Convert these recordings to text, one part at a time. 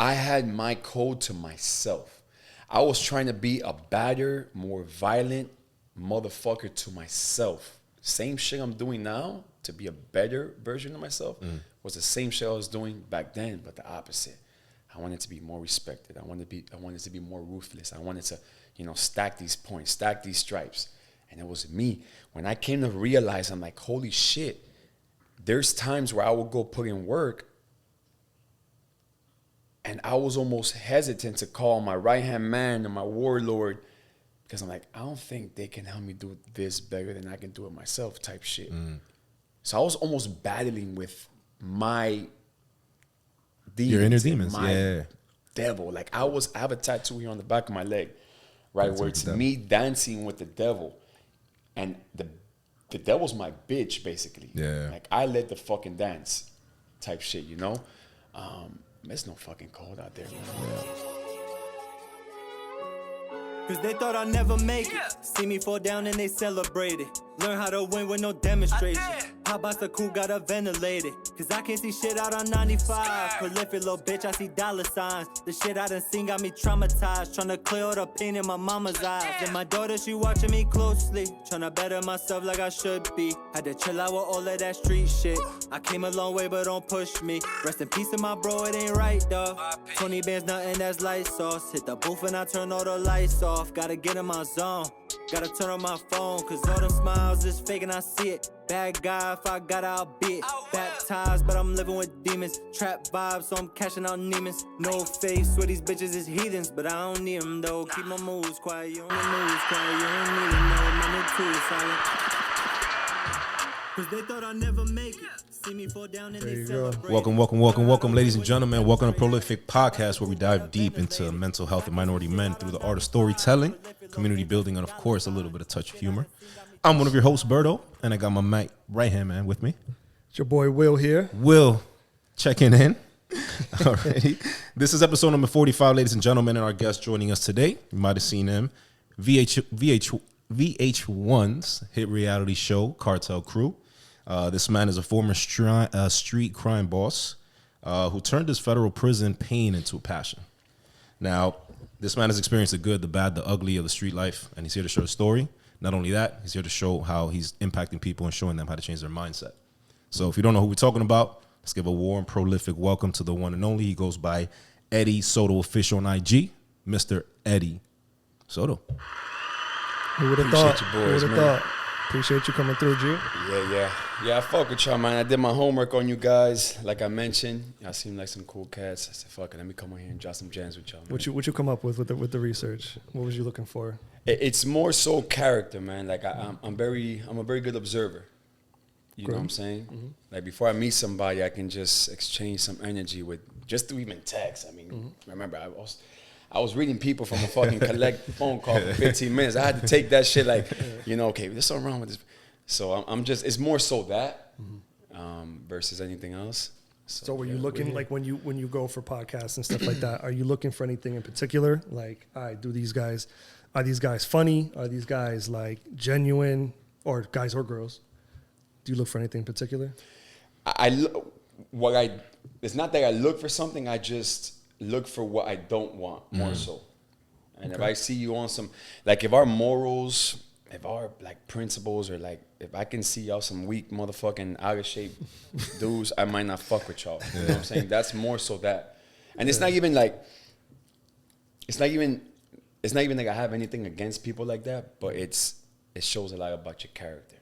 I had my code to myself. I was trying to be a badder, more violent motherfucker to myself. Same shit I'm doing now to be a better version of myself was the same shit I was doing back then, but the opposite. I wanted to be more respected. I wanted to be more ruthless. I wanted to, stack these points, stack these stripes. And it was me. When I came to realize, I'm like, holy shit, there's times where I would go put in work and I was almost hesitant to call my right-hand man and my warlord because I'm like, I don't think they can help me do this better than I can do it myself type shit. So I was almost battling with my demons. Your inner demons, my devil. Like I have a tattoo here on the back of my leg, right, where it's me dancing with the devil. And the devil's my bitch, basically. Yeah. Like I led the fucking dance type shit, It's no fucking cold out there, man. Cause they thought I'd never make it. See me fall down and they celebrate it. Learn how to win with no demonstration. Pop out the cool, got a ventilated. Cause I can't see shit out on 95. Prolific little bitch, I see dollar signs. The shit I done seen got me traumatized. Tryna clear all the pain in my mama's eyes. And my daughter, she watching me closely. Tryna better myself like I should be. Had to chill out with all of that street shit. I came a long way, but don't push me. Rest in peace to my bro, it ain't right, dawg. 20 bands, nothing that's light sauce. Hit the booth and I turn all the lights off. Gotta get in my zone. Gotta turn on my phone, cause all them smiles is fake and I see it. Bad guy, if I got out, I'll be it. Baptized, but I'm living with demons. Trap vibes, so I'm cashing out Neiman's. No face, swear these bitches is heathens, but I don't need them though. Keep my moves quiet, you don't moves quiet, you don't need them, no. My new tool silent. Cause they thought I'd never make it. See me fall down and they celebrate. Welcome, ladies and gentlemen. Welcome to Prolific Podcast, where we dive deep into mental health and minority men through the art of storytelling, community building, and of course, a little bit of touch of humor. I'm one of your hosts, Berto, and I got my right-hand man with me. It's your boy Will here. Will, checking in. Alrighty. This is episode number 45, ladies and gentlemen, and our guest joining us today, you might have seen him, VH1's hit reality show, Cartel Crew. This man is a former street crime boss who turned his federal prison pain into a passion. Now, this man has experienced the good, the bad, the ugly of the street life, and he's here to share a story. Not only that, he's here to show how he's impacting people and showing them how to change their mindset. So if you don't know who we're talking about, let's give a warm, prolific welcome to the one and only. He goes by Eddie Soto Official on IG, Mr. Eddie Soto. Who would have thought? Who would have thought? Appreciate you coming through, G. Yeah, I fuck with y'all, man. I did my homework on you guys. Like I mentioned, y'all seem like some cool cats. I said, fuck it, let me come on here and drop some jams with y'all, man. What you come up with the research? What was you looking for? It's more so character, man. Like I'm a very good observer. You know what I'm saying? Mm-hmm. Like before I meet somebody, I can just exchange some energy with just through even text. I mean, remember I was reading people from a fucking collect phone call for 15 minutes. I had to take that shit like, okay, there's something wrong with this. So I'm just, it's more so that versus anything else. So were you looking, like when you go for podcasts and stuff like that, are you looking for anything in particular? Like, are these guys funny? Are these guys like genuine, or guys or girls? Do you look for anything in particular? It's not that I look for something, I just look for what I don't want more so. And if I see you on some, like if our morals, if our like principles, or like if I can see y'all some weak motherfucking out of shape dudes, I might not fuck with y'all. You know what I'm saying? That's more so that. And it's not even like I have anything against people like that, but it shows a lot about your character.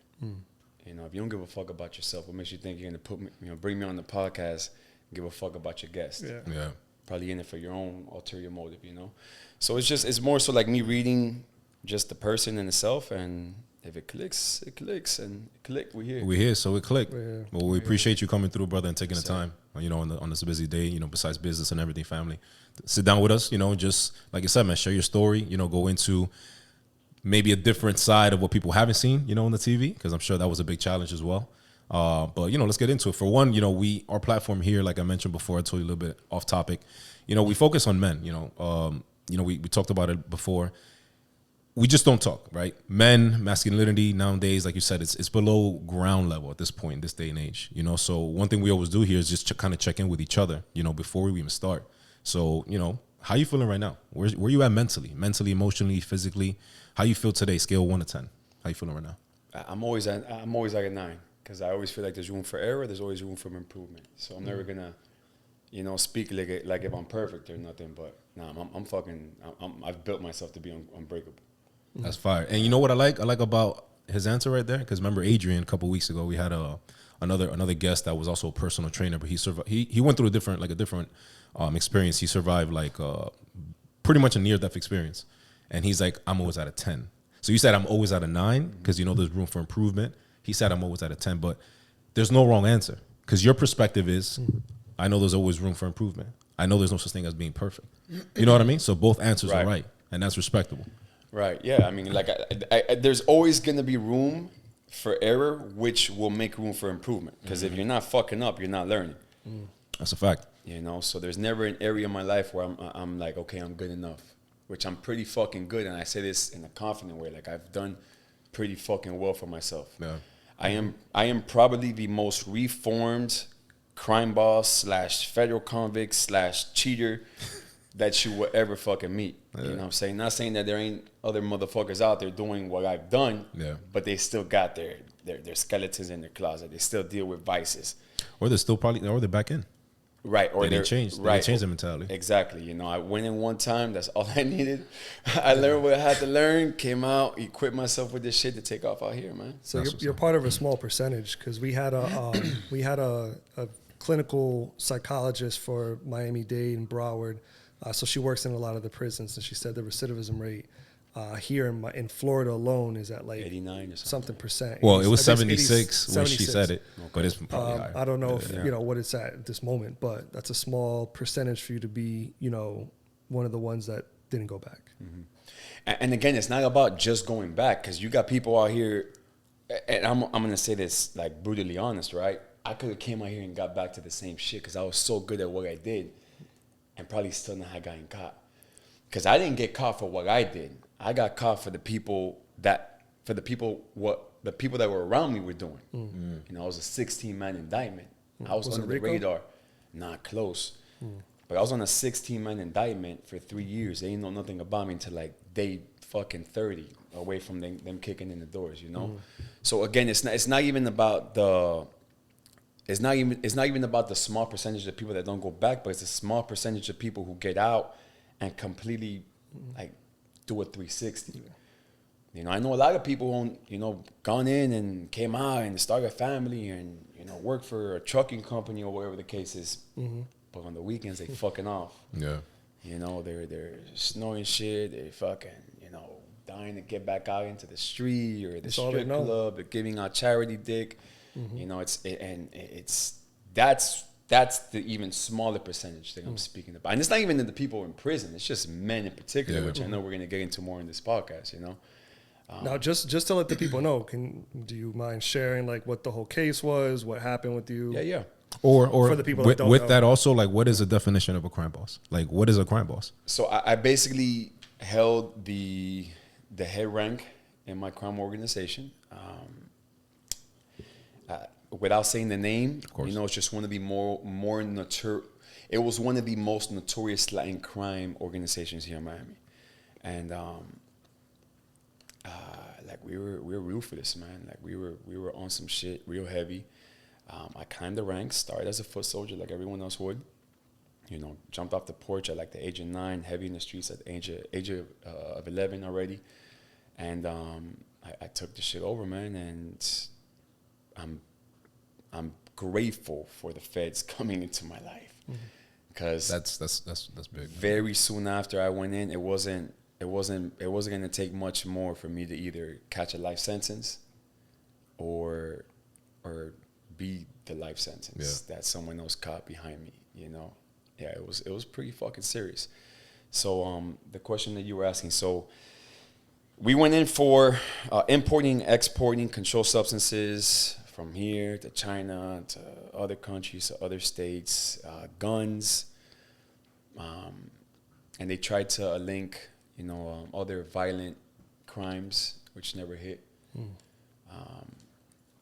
You know, if you don't give a fuck about yourself, what makes you think you're gonna put me, bring me on the podcast and give a fuck about your guest? Yeah. Probably in it for your own ulterior motive, So it's more so like me reading just the person in itself, and if it clicks, it clicks, and we're here. We're here, so it clicked. Well, we appreciate you coming through, brother, and taking the time, on this busy day, besides business and everything, family. Sit down with us, just like I said, man, share your story, go into maybe a different side of what people haven't seen, on the TV, because I'm sure that was a big challenge as well. But let's get into it. For one, our platform here, like I mentioned before, I told you a little bit off topic. We focus on men. We talked about it before. We just don't talk, right? Men, masculinity nowadays, like you said, it's below ground level at this point in this day and age. So one thing we always do here is just kind of check in with each other, before we even start. So, you know, how you feeling right now? Where you at mentally, emotionally, physically? How you feel today? Scale 1 to 10. How you feeling right now? I'm always like a 9 because I always feel like there's room for error. There's always room for improvement. So I'm never gonna, you know, speak like if I'm perfect or nothing. But nah, I've built myself to be unbreakable. That's fire. And you know what I like? I like about his answer right there, because remember Adrian a couple weeks ago we had another guest that was also a personal trainer, but he went through a different experience. He survived pretty much a near-death experience, and he's like, I'm always at a 10. So you said I'm always at a 9 because you know there's room for improvement. He said I'm always at a 10, but there's no wrong answer because your perspective is I know there's always room for improvement. I know there's no such thing as being perfect. You know what I mean? So both answers are right, and that's respectable. Right. Yeah. I mean, like, there's always going to be room for error, which will make room for improvement. Because if you're not fucking up, you're not learning. That's a fact. You know, so there's never an area in my life where I'm like, okay, I'm good enough, which I'm pretty fucking good. And I say this in a confident way. Like, I've done pretty fucking well for myself. Yeah. I am probably the most reformed crime boss / federal convict / cheater that you will ever fucking meet. You know what I'm saying? Not saying that there ain't other motherfuckers out there doing what I've done, but they still got their skeletons in their closet. They still deal with vices. Or they're back in. Right. Or they changed. Right. They changed their mentality. Exactly. You know, I went in one time. That's all I needed. I learned what I had to learn, came out, equipped myself with this shit to take off out here, man. So you're part of a small percentage, because we had a clinical psychologist for Miami-Dade and Broward. So she works in a lot of the prisons, and she said the recidivism rate here in Florida alone is at like 89 or something percent. Well, it was 76 when she said it, but it's probably higher. I don't know if you know what it's at this moment, but that's a small percentage for you to be, you know, one of the ones that didn't go back. Mm-hmm. And again, it's not about just going back, because you got people out here, and I'm gonna say this like brutally honest, right? I could have came out here and got back to the same shit because I was so good at what I did, and probably still not had gotten caught. Because I didn't get caught for what I did. I got caught for the people that were around me were doing. Mm-hmm. You know, I was a 16-man indictment. I was under the radar. Not close. But I was on a 16-man indictment for 3 years. They didn't know nothing about me until like day fucking 30, away from them kicking in the doors, you know? So again, it's not even about the small percentage of people that don't go back, but it's a small percentage of people who get out and completely like do a 360. You know, I know a lot of people who, you know, gone in and came out and started a family and, you know, work for a trucking company or whatever the case is. But on the weekends they fucking off. Yeah. You know, they're snoring shit, they fucking, you know, dying to get back out into the street or the strip club, or giving out charity dick. You know, that's the even smaller percentage that I'm speaking about. And it's not even the people in prison. It's just men in particular, which I know we're going to get into more in this podcast, you know. Now, just to let the people know, do you mind sharing like what the whole case was, what happened with you? Yeah. Or for the people that don't know. That also, like, what is the definition of a crime boss? Like, what is a crime boss? So I basically held the head rank in my crime organization. Without saying the name, you know, it's just one of the it was one of the most notorious Latin crime organizations here in Miami. And like we were real for this, man. Like we were on some shit real heavy. I climbed the ranks, started as a foot soldier like everyone else would. You know, jumped off the porch at like the age of 9, heavy in the streets at the age of 11 already. And I took the shit over, man, and I'm grateful for the feds coming into my life, because that's big. Very soon after I went in, it wasn't going to take much more for me to either catch a life sentence or be the life sentence that someone else caught behind me. You know, it was pretty fucking serious. So the question that you were asking, so we went in for importing, exporting controlled substances from here to China to other countries to other states, guns, and they tried to link, you know, other violent crimes, which never hit.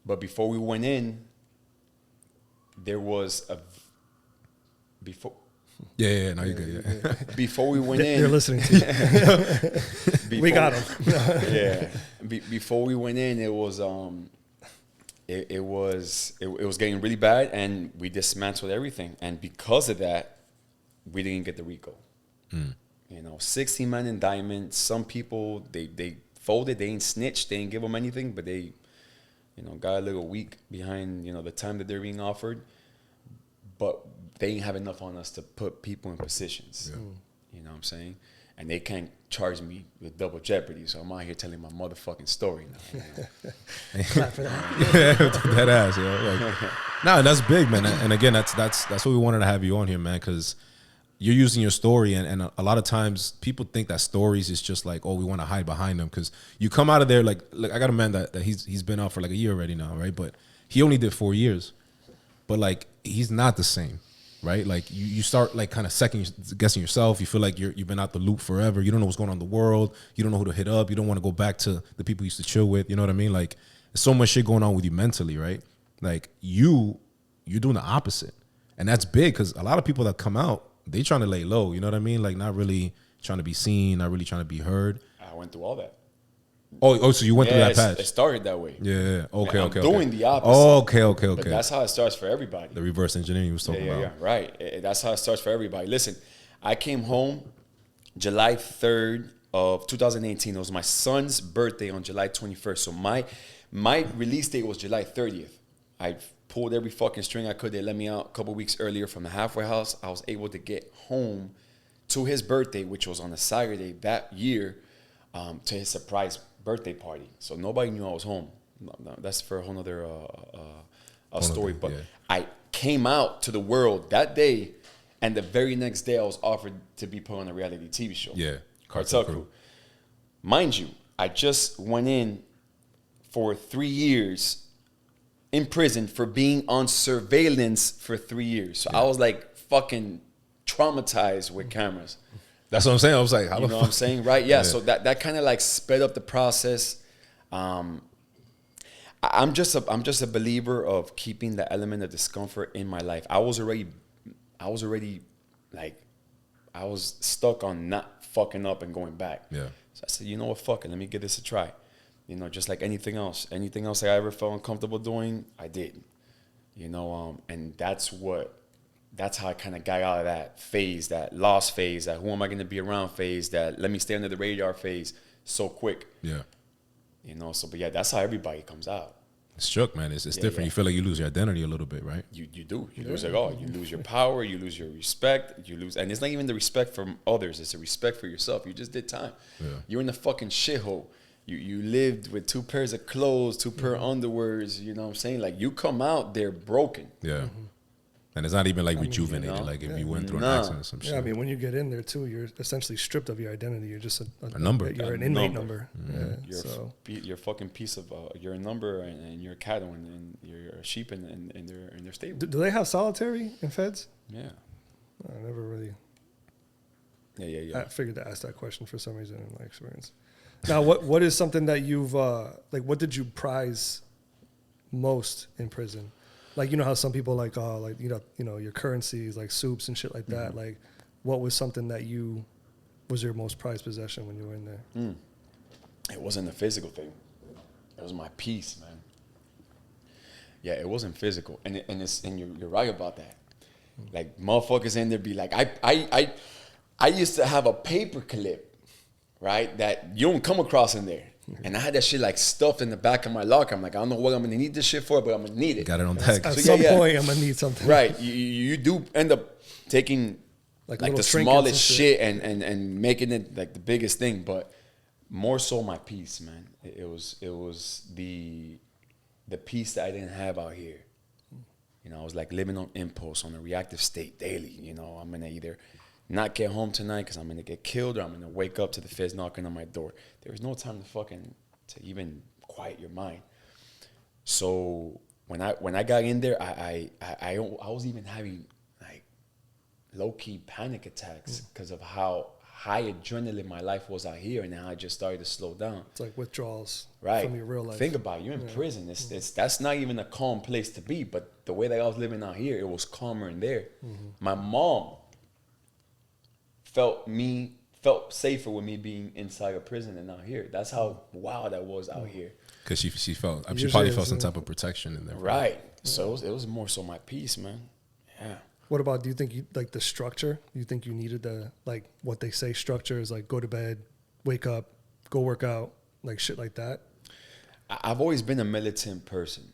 But before we went in, there was Yeah, no, you're good. Yeah. Before we went in, They're listening to you. We got them. Yeah. Before we went in, it was it was getting really bad, and we dismantled everything. And because of that, we didn't get the RICO. 16-man indictment. Some people they folded. They ain't snitched. They ain't give them anything, but they, got a little weak behind the time that they're being offered. But they ain't have enough on us to put people in positions. Yeah. You know what I'm saying? And they can't charge me with double jeopardy, so I'm out here telling my motherfucking story now. Clap for that. That ass, no, that's big, man. And again, that's what we wanted to have you on here, man, because you're using your story, and a lot of times people think that stories is just like, oh, we want to hide behind them, because you come out of there like I got a man that he's been out for like a year already now, right? But he only did 4 years, but like he's not the same. Right, like you start like kind of second guessing yourself. You feel like you've been out the loop forever. You don't know what's going on in the world. You don't know who to hit up. You don't want to go back to the people you used to chill with. You know what I mean? Like there's so much shit going on with you mentally, right? Like you're doing the opposite, and that's big because a lot of people that come out, they trying to lay low. You know what I mean? Like not really trying to be seen, not really trying to be heard. I went through all that. Oh, so you went through that patch. It started that way. Yeah. Okay. I'm doing the opposite. Okay. But that's how it starts for everybody. The reverse engineering you was talking about. Yeah, right. That's how it starts for everybody. Listen, I came home July 3rd of 2018. It was my son's birthday on July 21st. So my release date was July 30th. I pulled every fucking string I could. They let me out a couple weeks earlier from the halfway house. I was able to get home to his birthday, which was on a Saturday that year, to his surprise birthday party. So nobody knew I was home. No, that's for a whole nother story. But I came out to the world that day, and the very next day I was offered to be put on a reality TV show. Yeah, Cartel Crew. Mind you, I just went in for 3 years in prison for being on surveillance for 3 years. So I was like fucking traumatized with cameras. That's what I'm saying. I was like, you know what I'm saying? Right? Yeah. So that kind of like sped up the process. I'm just a believer of keeping the element of discomfort in my life. I was already like, I was stuck on not fucking up and going back. Yeah. So I said, you know what? Fuck it. Let me give this a try. Just like anything else that I ever felt uncomfortable doing, I did. And that's how I kind of got out of that phase, that lost phase, that who am I going to be around phase, that let me stay under the radar phase so quick. Yeah. But yeah, that's how everybody comes out. It's shook, man. It's different. Yeah. You feel like you lose your identity a little bit, right? You do. You lose it all. You lose your power. You lose your respect. And it's not even the respect from others. It's the respect for yourself. You just did time. Yeah. You're in the fucking shithole. You lived with 2 pairs of clothes, 2 pair of underwears. You know what I'm saying? Like you come out, they're broken. Yeah. Mm-hmm. And it's not even like rejuvenated, like if you went through an accident or some shit. Yeah, I mean, when you get in there too, you're essentially stripped of your identity. You're just a number. You're an inmate number. Mm-hmm. You're a fucking piece of. You're a number, and you're a cattle, and you're a sheep, and they're stable. Do they have solitary in feds? Yeah. I never really. Yeah. I figured to ask that question for some reason in my experience. Now, what is something that you've what did you prize most in prison? Like, how some people like your currencies, like soups and shit like that. Mm-hmm. Like, what was something that was your most prized possession when you were in there? It wasn't a physical thing. It was my peace, man. Yeah, it wasn't physical, and you're right about that. Like motherfuckers in there be like, I used to have a paper clip, right, that you don't come across in there. And I had that shit like stuffed in the back of my locker. I'm like, I don't know what I'm gonna need this shit for, but I'm gonna need it. Got it on deck. At some point, I'm gonna need something. Right. You do end up taking like the smallest shit and making it like the biggest thing, but more so my peace, man. It was the peace that I didn't have out here. I was like living on impulse, on a reactive state daily. I'm gonna either not get home tonight because I'm gonna get killed, or I'm gonna wake up to the feds knocking on my door. There was no time to even quiet your mind. So when I got in there, I was even having like low key panic attacks because of how high adrenaline my life was out here, and now I just started to slow down. It's like withdrawals from your real life. Think about it. You're in prison. That's not even a calm place to be. But the way that I was living out here, it was calmer in there. Mm-hmm. My mom felt safer with me being inside a prison than out here. That's how wild I was out here. Because she felt, she Usually probably it's, felt some type of protection in there. Right. So it was more so my peace, man. Yeah. What about, do you think you like the structure? Do you think you needed the, like what they say structure is like go to bed, wake up, go work out, like shit like that? I've always been a militant person.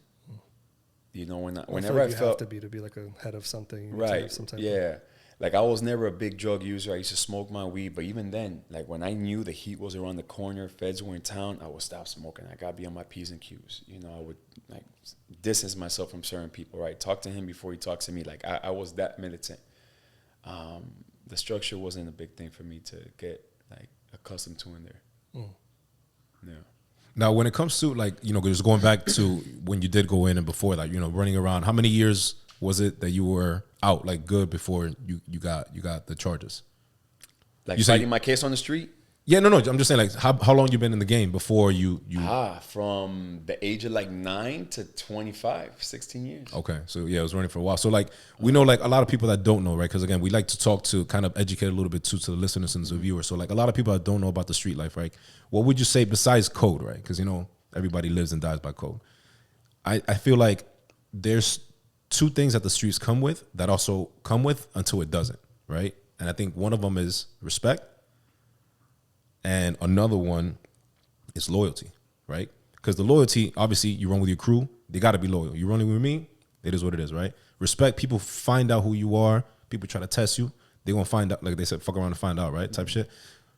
You know, whenever like I you felt have to be like a head of something. You need to right, have some type yeah. Like I was never a big drug user. I used to smoke my weed, but even then, like when I knew the heat was around the corner, feds were in town, I would stop smoking. I gotta be on my P's and Q's. You know, I would like distance myself from certain people. Right, talk to him before he talks to me. Like I was that militant. The structure wasn't a big thing for me to get like accustomed to in there. Yeah. Now, when it comes to like, you know, just going back to when you did go in and before that, you know, running around, how many years was it that you were out like good before you got the charges? Like you fighting my case on the street? Yeah, no. I'm just saying, like, how long you been in the game before you? From the age of like 9 to 25, 16 years. Okay, so yeah, I was running for a while. So like, we know like a lot of people that don't know, right? Because again, we like to talk to kind of educate a little bit too to the listeners and the viewers. So like, a lot of people that don't know about the street life, right? What would you say besides code, right? Because you know everybody lives and dies by code. I feel like there's two things that the streets come with that also come with until it doesn't, right? And I think one of them is respect. And another one is loyalty, right? Because the loyalty, obviously, you run with your crew, they got to be loyal. You running with me, it is what it is, right? Respect, people find out who you are. People try to test you. They're going to find out, like they said, fuck around and find out, right? Type shit.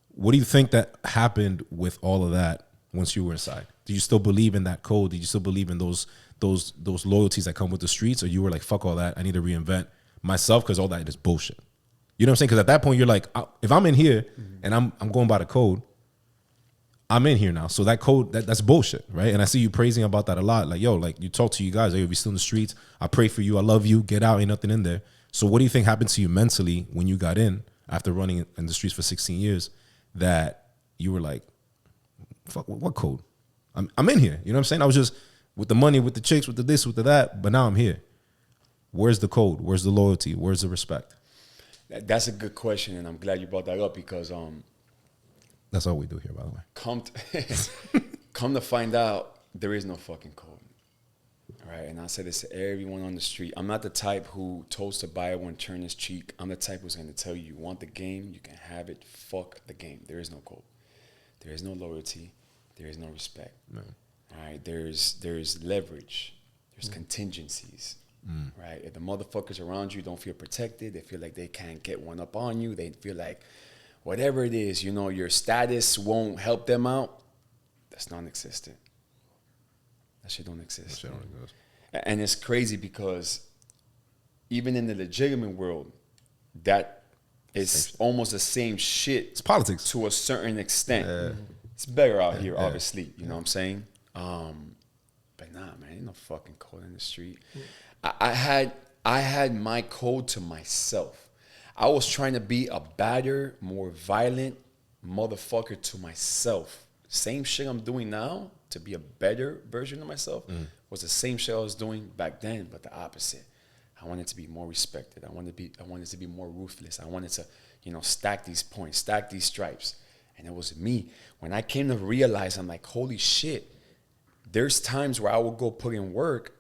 What do you think that happened with all of that once you were inside? Do you still believe in that code? Did you still believe in those loyalties that come with the streets? Or you were like, fuck all that, I need to reinvent myself because all that is bullshit? You know what I'm saying? Because at that point, you're like, if I'm in here and I'm going by the code, I'm in here now. So that code, that's bullshit, right? And I see you praising about that a lot. Like, yo, like you talk to you guys, hey, if you're still in the streets, I pray for you, I love you, get out, ain't nothing in there. So what do you think happened to you mentally when you got in after running in the streets for 16 years that you were like, fuck, what code? I'm in here. You know what I'm saying? I was just with the money, with the chicks, with the this, with the that, but now I'm here. Where's the code? Where's the loyalty? Where's the respect? That's a good question, and I'm glad you brought that up because that's all we do here, by the way. Come to find out, there is no fucking code. All right, and I say this to everyone on the street. I'm not the type who told to buy one, turn his cheek. I'm the type who's going to tell you want the game, you can have it. Fuck the game. There is no code. There is no loyalty. There is no respect. No. All right, there's leverage. There's contingencies. Right? If the motherfuckers around you don't feel protected, they feel like they can't get one up on you, they feel like whatever it is, you know, your status won't help them out, that's non-existent. That shit don't exist. That shit don't exist. And it's crazy because even in the legitimate world, that is almost the same shit. It's politics. To a certain extent. It's better out here, obviously, you know what I'm saying? But nah, man, ain't no fucking code in the street. I had my code to myself. I was trying to be a badder, more violent motherfucker to myself. Same shit I'm doing now to be a better version of myself was the same shit I was doing back then, but the opposite. I wanted to be more respected. I wanted to be more ruthless. I wanted to, you know, stack these points, stack these stripes. And it was me. When I came to realize, I'm like, holy shit. There's times where I would go put in work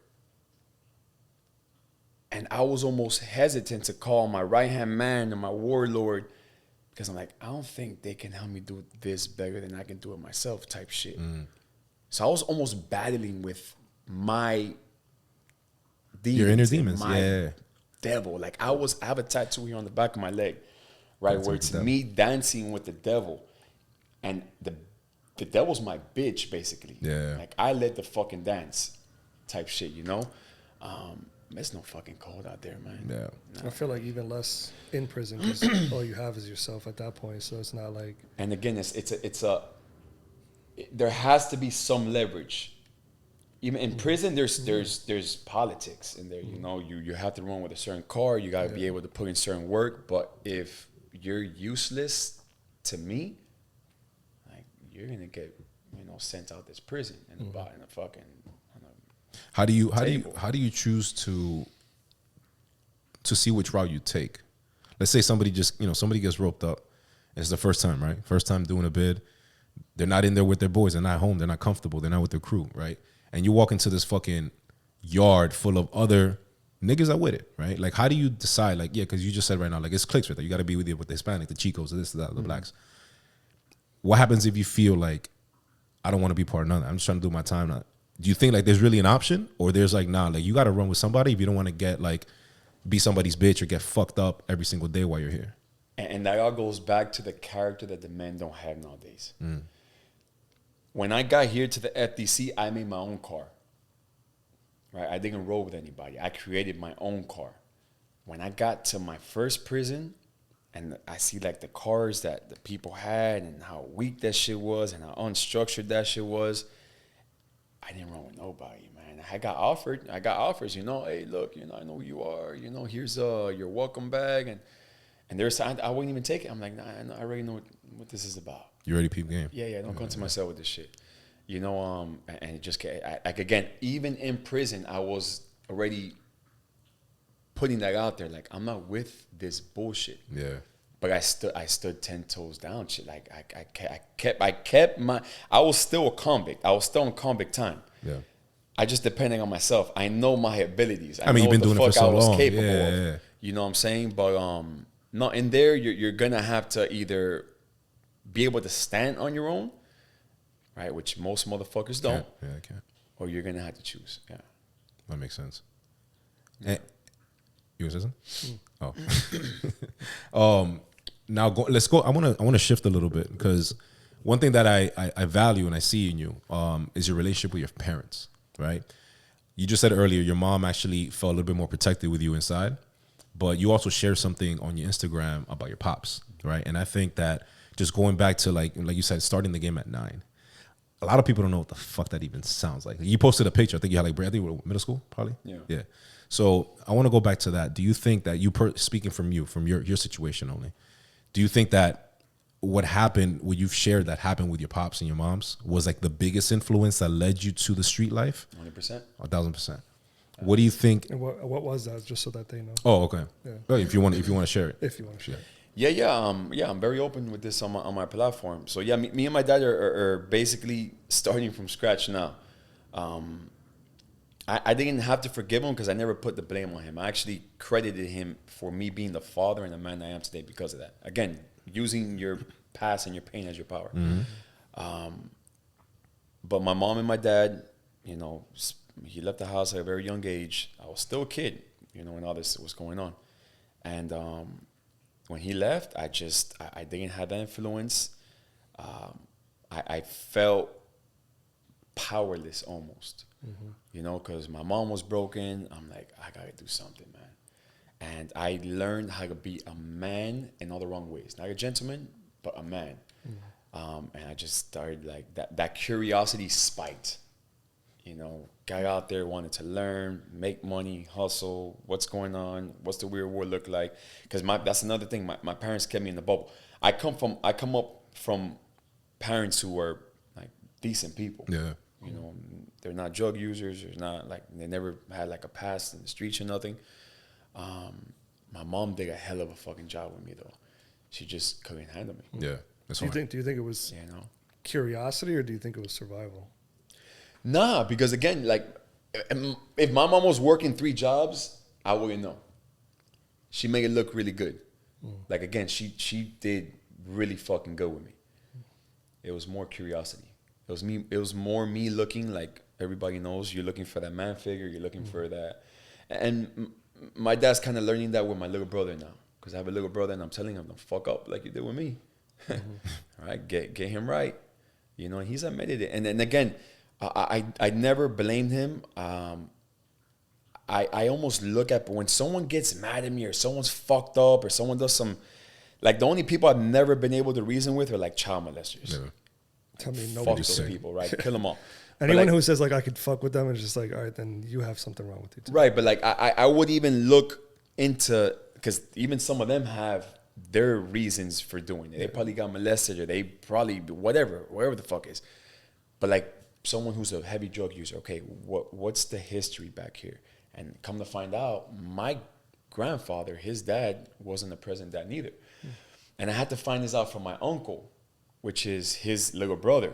and I was almost hesitant to call my right-hand man and my warlord because I'm like, I don't think they can help me do this better than I can do it myself type shit. So I was almost battling with my demons. Your inner demons, my devil. Like I have a tattoo here on the back of my leg, right, where it's me dancing with the devil. And the devil's my bitch, basically. Yeah. Like, I led the fucking dance type shit, you know? There's no fucking code out there, man. Yeah. No. I feel like even less in prison because all you have is yourself at that point. So it's not like... And again, there has to be some leverage. Even in prison, there's politics in there. You know, you have to run with a certain car. You got to be able to put in certain work. But if you're useless to me, you're gonna get, you know, sent out this prison in a fucking. How do you choose to see which route you take? Let's say somebody gets roped up It's the first time, right? First time doing a bid. They're not in there with their boys. They're not home. They're not comfortable. They're not with their crew, right? And you walk into this fucking yard full of other niggas that with it, right? Like, how do you decide? Like, yeah, because you just said right now, like, it's cliques right there. You got to be with the Hispanic, the Chicos, this, that, the blacks. What happens if you feel like, I don't want to be part of none of that? I'm just trying to do my time now. Do you think, like, there's really an option? Or there's, like, nah, like, you got to run with somebody if you don't want to get, like, be somebody's bitch or get fucked up every single day while you're here? And that all goes back to the character that the men don't have nowadays. When I got here to the FDC, I made my own car. Right? I didn't roll with anybody. I created my own car. When I got to my first prison, and I see like the cars that the people had and how weak that shit was and how unstructured that shit was, I didn't roll with nobody, man. I got offers, you know, hey, look, you know, I know who you are, you know, here's your welcome bag, and there's I wouldn't even take it. I'm like, nah, I already know what this is about. You already peep game. Yeah, don't come to myself with this shit. You know, and it just, like, again, even in prison, I was already putting that out there. Like, I'm not with this bullshit. Yeah. But I stood 10 toes down. Shit, like, I kept I was still a convict. I was still in convict time. Yeah. I just depending on myself. I know my abilities. I mean, you've been doing it for so long. Capable Yeah, of. yeah. You know what I'm saying? But not in there. You're gonna have to either be able to stand on your own, right? Which most motherfuckers don't. Yeah, I can't. Or you're gonna have to choose. Yeah. That makes sense. Yeah. You was listening? Oh. Now let's go. I want to shift a little bit, because one thing that I value and I see in you is your relationship with your parents, right? You just said earlier your mom actually felt a little bit more protected with you inside, but you also shared something on your Instagram about your pops, right? And I think that just going back to like you said, starting the game at 9, a lot of people don't know what the fuck that even sounds like. You posted a picture. I think you had like, I think you were middle school, probably. Yeah. So I want to go back to that. Do you think that speaking from your situation only, do you think that what happened, what you've shared that happened with your pops and your moms, was like the biggest influence that led you to the street life? 100%. 1,000%. What do you think? And what was that? Just so that they know. Oh, okay. Yeah. Oh, if you want to share it. If you want to share it. Yeah. I'm very open with this on my platform. So yeah, me and my dad are basically starting from scratch now. I didn't have to forgive him because I never put the blame on him. I actually credited him for me being the father and the man I am today because of that. Again, using your past and your pain as your power. But my mom and my dad, you know, he left the house at a very young age. I was still a kid, you know, when all this was going on. And when he left, I didn't have that influence. I felt powerless almost. You know, because my mom was broken. I'm like, I gotta do something, man. And I learned how to be a man in all the wrong ways. Not a gentleman, but a man. And I just started like that curiosity spiked. You know, got out there, wanted to learn, make money, hustle. What's going on? What's the weird world look like? Because that's another thing. My parents kept me in the bubble. I come up from parents who were like decent people. Yeah. You know, they're not drug users. They're not like, they never had like a past in the streets or nothing. My mom did a hell of a fucking job with me though. She just couldn't handle me. Yeah. That's Do you think it was curiosity, or do you think it was survival? Nah, because again, like if my mom was working 3 jobs, I wouldn't know. She made it look really good. Like again, she did really fucking good with me. It was more curiosity. It was more me looking, like everybody knows, you're looking for that man figure, you're looking for that. And my dad's kind of learning that with my little brother now, because I have a little brother and I'm telling him, don't fuck up like you did with me. All right, get him right. You know, and he's admitted it. And then again, I never blamed him. I almost look at when someone gets mad at me or someone's fucked up or someone does some, like the only people I've never been able to reason with are like child molesters. Yeah. I mean, Fuck nobody's those people, right? Kill them all. Anyone like, who says like I could fuck with them is just like, all right, then you have something wrong with you too. Right, but like I would even look into, because even some of them have their reasons for doing it. They probably got molested or they probably whatever the fuck is. But like someone who's a heavy drug user, okay, what's the history back here? And come to find out, my grandfather, his dad wasn't a present dad neither. And I had to find this out from my uncle, which is his little brother.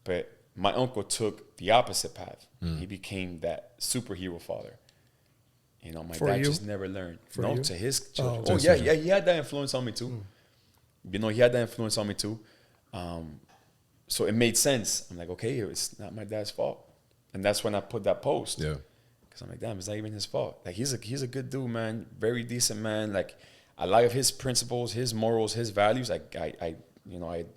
But my uncle took the opposite path. He became that superhero father. You know, my dad just never learned. To his children. Oh, yeah, he had that influence on me too. You know, he had that influence on me too. So it made sense. I'm like, okay, it's not my dad's fault. And that's when I put that post. Yeah. Because I'm like, damn, it's not even his fault. Like, he's a good dude, man. Very decent man. Like, a lot of his principles, his morals, his values, I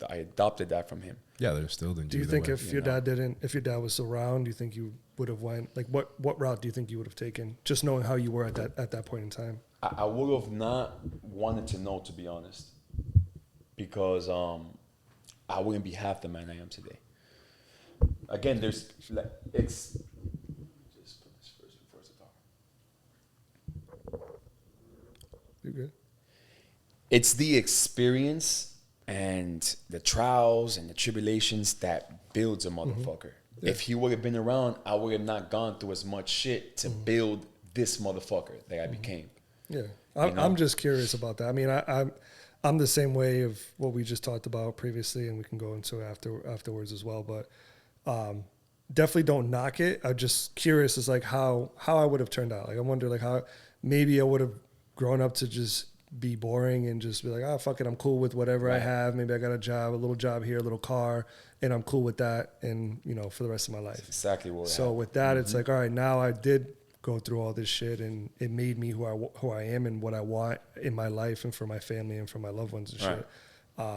adopted that from him. Yeah, they're still in. Do you think if your dad was around, do you think you would have went, like, what route do you think you would have taken? Just knowing how you were at that point in time. I would have not wanted to know, to be honest, because I wouldn't be half the man I am today. Again, there's like it's. Just put this first before I talk. You good? It's the experience and the trials and the tribulations that builds a motherfucker. Yeah. If he would have been around, I would have not gone through as much shit to build this motherfucker that I became. Yeah, I'm just curious about that. I mean, I'm the same way of what we just talked about previously, and we can go into afterwards as well. But definitely don't knock it. I'm just curious as like how I would have turned out. Like I wonder like how maybe I would have grown up to just be boring and just be like, oh, fuck it, I'm cool with whatever I have. Maybe I got a little job here, a little car, and I'm cool with that. And, you know, for the rest of my life. That's exactly what So with that, it's like, all right, now I did go through all this shit and it made me who I am and what I want in my life and for my family and for my loved ones and shit.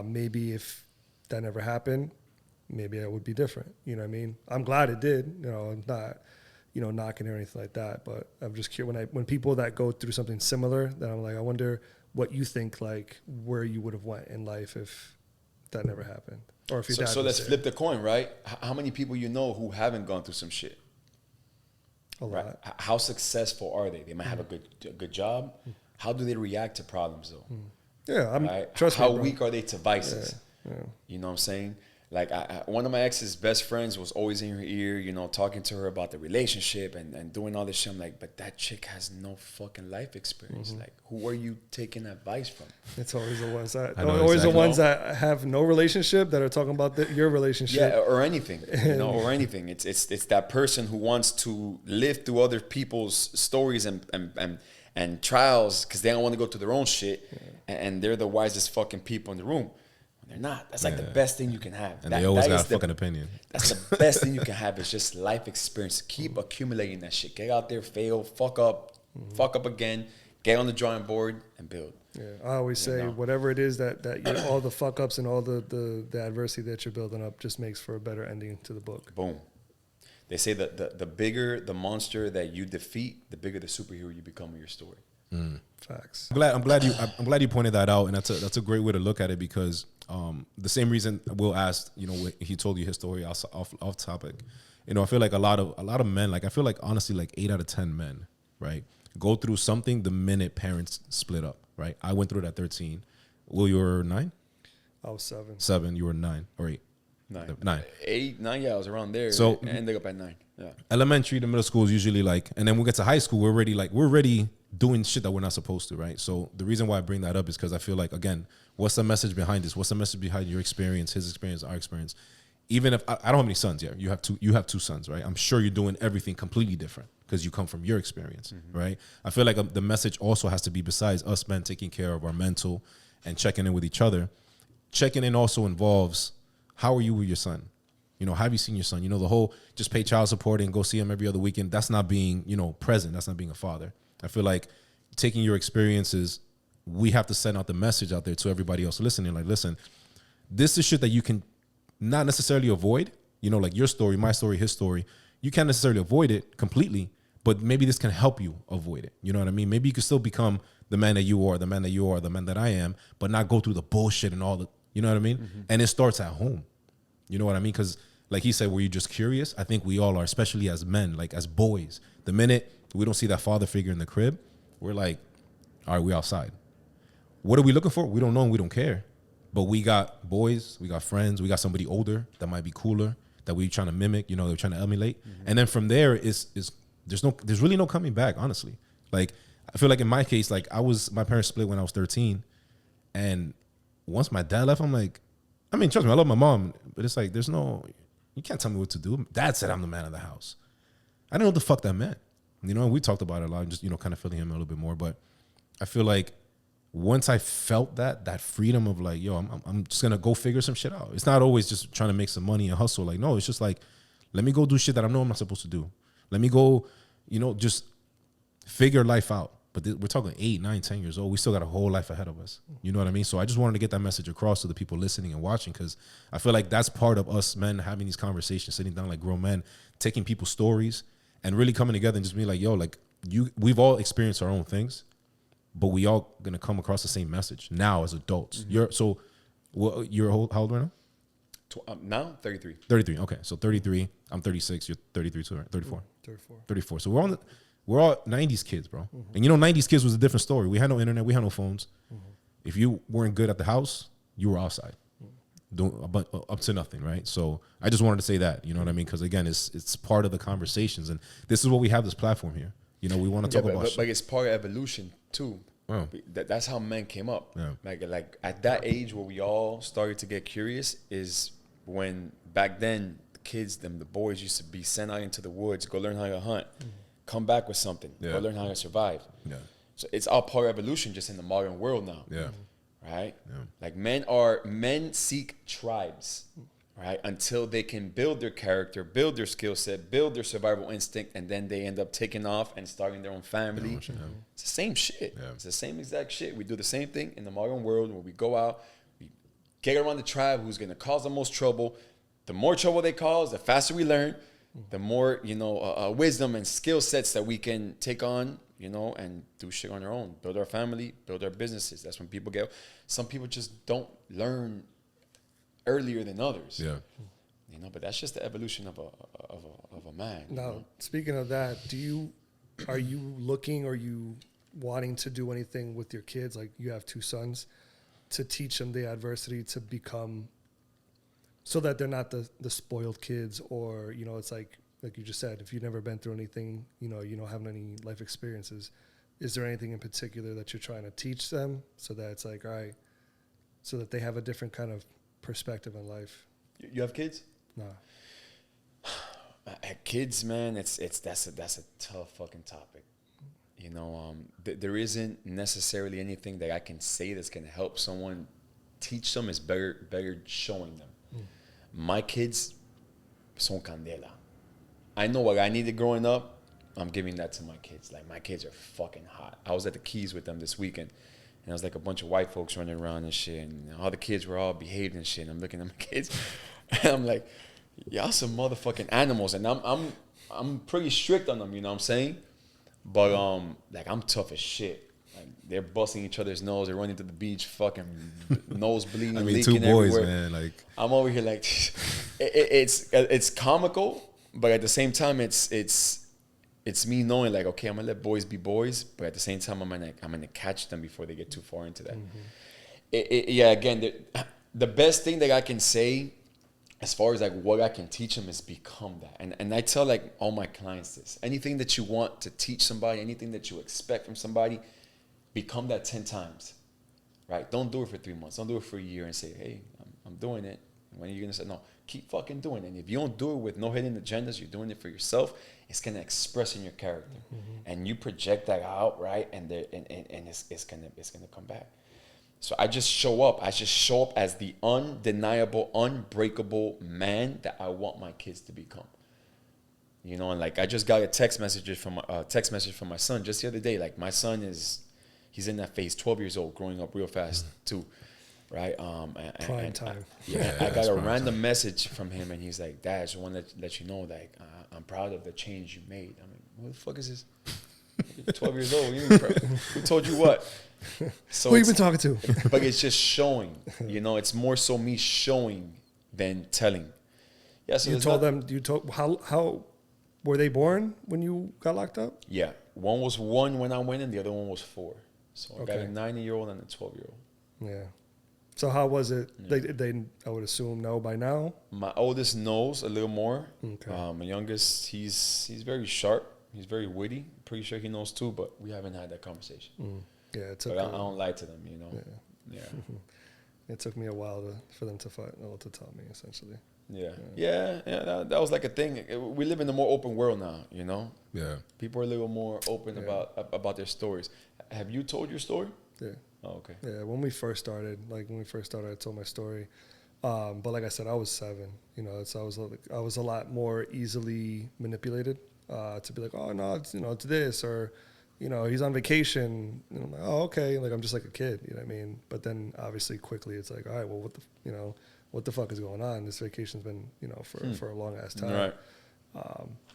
Maybe if that never happened, maybe I would be different. You know what I mean? I'm glad it did. You know, I'm not, you know, knocking or anything like that. But I'm just curious when people that go through something similar, then I'm like, I wonder what you think, like where you would have went in life if that never happened, or if your dad. So let's flip the coin, right? How many people you know who haven't gone through some shit? A lot. Right? How successful are they? They might have a good job. How do they react to problems though? Yeah, right? How weak are they to vices? Yeah. You know what I'm saying? Like one of my ex's best friends was always in her ear, you know, talking to her about the relationship and doing all this shit. I'm like, but that chick has no fucking life experience. Like, who are you taking advice from? It's always the ones the ones that have no relationship that are talking about your relationship. Yeah, or anything, you know, or anything. It's that person who wants to live through other people's stories and trials because they don't want to go through their own shit, and they're the wisest fucking people in the room. They're not. That's like the best thing you can have. And they always got a fucking opinion. That's the best thing you can have. It's just life experience. Keep accumulating that shit. Get out there, fail, fuck up again, get on the drawing board and build. Yeah, I always say whatever it is that all the fuck ups and all the adversity that you're building up just makes for a better ending to the book. Boom. They say that the bigger the monster that you defeat, the bigger the superhero you become in your story. Facts. I'm glad you pointed that out, and that's a great way to look at it because the same reason Will asked, you know, he told you his story off topic. You know, I feel like a lot of men, like I feel like honestly, like 8 out of 10 men, right, go through something the minute parents split up. Right, I went through it at 13. Will, you were 9? I was 7. 7. You were 9 or 8. 9. 8, 9. Yeah, I was around there. So I ended up at 9. Yeah. Elementary to middle school is usually like, and then we get to high school, we're already doing shit that we're not supposed to, right? So the reason why I bring that up is because I feel like, again, what's the message behind this? What's the message behind your experience, his experience, our experience? Even if I don't have any sons yet, you have two sons, right? I'm sure you're doing everything completely different because you come from your experience, right? I feel like the message also has to be, besides us men taking care of our mental and checking in with each other, checking in also involves, how are you with your son? You know, have you seen your son? You know, the whole just pay child support and go see him every other weekend. That's not being, you know, present. That's not being a father. I feel like taking your experiences, we have to send out the message out there to everybody else listening. Like, listen, this is shit that you can not necessarily avoid. You know, like your story, my story, his story. You can't necessarily avoid it completely, but maybe this can help you avoid it. You know what I mean? Maybe you can still become the man that you are, the man that you are, the man that I am, but not go through the bullshit and all the, you know what I mean? And it starts at home. You know what I mean? Because like he said, were you just curious? I think we all are, especially as men, like as boys. The minute we don't see that father figure in the crib, we're like, all right, we outside. What are we looking for? We don't know and we don't care. But we got boys, we got friends, we got somebody older that might be cooler, that we're trying to mimic, you know, they're trying to emulate. And then from there there's really no coming back, honestly. Like, I feel like in my case, like my parents split when I was 13, and once my dad left, I'm like, I mean, trust me, I love my mom, but it's like, you can't tell me what to do. Dad said I'm the man of the house. I didn't know what the fuck that meant. You know, and we talked about it a lot, just, you know, kind of feeling him a little bit more. But I feel like once I felt that freedom of like, yo, I'm just going to go figure some shit out. It's not always just trying to make some money and hustle. Like, no, it's just like, let me go do shit that I know I'm not supposed to do. Let me go, you know, just figure life out. But we're talking 8, 9, 10 years old. We still got a whole life ahead of us. You know what I mean? So I just wanted to get that message across to the people listening and watching, because I feel like that's part of us men having these conversations, sitting down like grown men, taking people's stories and really coming together and just being like, yo, like we've all experienced our own things, but we all gonna come across the same message now as adults. Mm-hmm. You're how old right now? Now 33. 33. Okay, so 33. I'm 36. You're 33 too, right? 34. 34. 34. So we're all 90s kids, bro. Mm-hmm. And you know, 90s kids was a different story. We had no internet. We had no phones. Mm-hmm. If you weren't good at the house, you were outside, up to nothing, right? So I just wanted to say that, you know what I mean? Because again, it's part of the conversations, and this is what we have this platform here. You know, we want to talk about. But it's part of evolution too. Wow. That's how men came up. Yeah. Like at that age where we all started to get curious is when back then the kids, the boys used to be sent out into the woods, go learn how to hunt. Mm-hmm. Come back with something. Yeah. Go learn how to survive. Yeah. So it's all part of evolution, just in the modern world now. Yeah. Right. Yeah. Like men seek tribes, right, until they can build their character, build their skill set, build their survival instinct, and then they end up taking off and starting their own family. Yeah. It's the same shit. Yeah. It's the same exact shit. We do the same thing in the modern world where we go out, we get around the tribe who's going to cause the most trouble. The more trouble they cause, the faster we learn. The more, you know, wisdom and skill sets that we can take on, you know, and do shit on our own, build our family, build our businesses. That's when people some people just don't learn earlier than others. Yeah. You know, but that's just the evolution of a man. Now, you know? Speaking of that, are you looking, or you wanting to do anything with your kids? Like, you have 2 sons, to teach them the adversity to become, so that they're not the spoiled kids, or, you know, it's like you just said, if you've never been through anything, you know, you don't have any life experiences. Is there anything in particular that you're trying to teach them, so that it's like, all right, so that they have a different kind of perspective on life? You have kids? No. Kids, man, that's a tough fucking topic. You know, there isn't necessarily anything that I can say that's gonna help someone teach them. Is better showing them. My kids son candela. I know what I needed growing up. I'm giving that to my kids. Like, my kids are fucking hot. I was at the Keys with them this weekend, and there was like a bunch of white folks running around and shit, and all the kids were all behaved and shit. And I'm looking at my kids, and I'm like, y'all some motherfucking animals. And I'm pretty strict on them, you know what I'm saying? But like, I'm tough as shit. Like, they're busting each other's nose. They're running to the beach, fucking nose bleeding, I mean, leaking 2 boys, everywhere. man. Like, I'm over here like, it's comical, but at the same time, it's me knowing like, okay, I'm gonna let boys be boys, but at the same time, I'm gonna catch them before they get too far into that. Mm-hmm. Yeah, again, the best thing that I can say, as far as like what I can teach them, is become that. And I tell like all my clients this: anything that you want to teach somebody, anything that you expect from somebody, become that 10 times, right? Don't do it for 3 months. Don't do it for a year and say, hey, I'm doing it. When are you going to say, no, keep fucking doing it. And if you don't do it with no hidden agendas, you're doing it for yourself, it's going to express in your character. Mm-hmm. And you project that out, right? And it's going to come back. So I just show up. I just show up as the undeniable, unbreakable man that I want my kids to become. You know, and like, I just got a text message from my son just the other day. Like, my son he's in that phase, 12 years old, growing up real fast too, right? Prime time. I got a random message from him, and he's like, Dad, I just want to let you know, like, I'm proud of the change you made. I'm like, what the fuck is this? You're 12 years old. Who told you what? So who you been talking to? But it's just showing, you know, it's more so me showing than telling. Yeah, so you told how were they born when you got locked up? Yeah. One was 1 when I went in, the other one was 4. So I got a 9-year-old and a 12-year-old. Yeah. So how was it? Yeah. They I would assume know by now. My oldest knows a little more. Okay. My youngest, he's very sharp. He's very witty. Pretty sure he knows too, but we haven't had that conversation. Yeah, it's okay. I don't lie to them, you know. Yeah. It took me a while for them to tell me, essentially. Yeah. That was like a thing. We live in a more open world now, you know? Yeah. People are a little more open about their stories. Have you told your story? Yeah. Oh, okay. Yeah, when we first started, I told my story. But like I said, I was 7, you know, so I was a lot more easily manipulated to be like, oh, no, it's this, or, you know, he's on vacation. And I'm like, oh, okay. Like, I'm just like a kid, you know what I mean? But then obviously quickly it's like, all right, well, what the fuck is going on? This vacation's been, you know, for a long ass time. Right.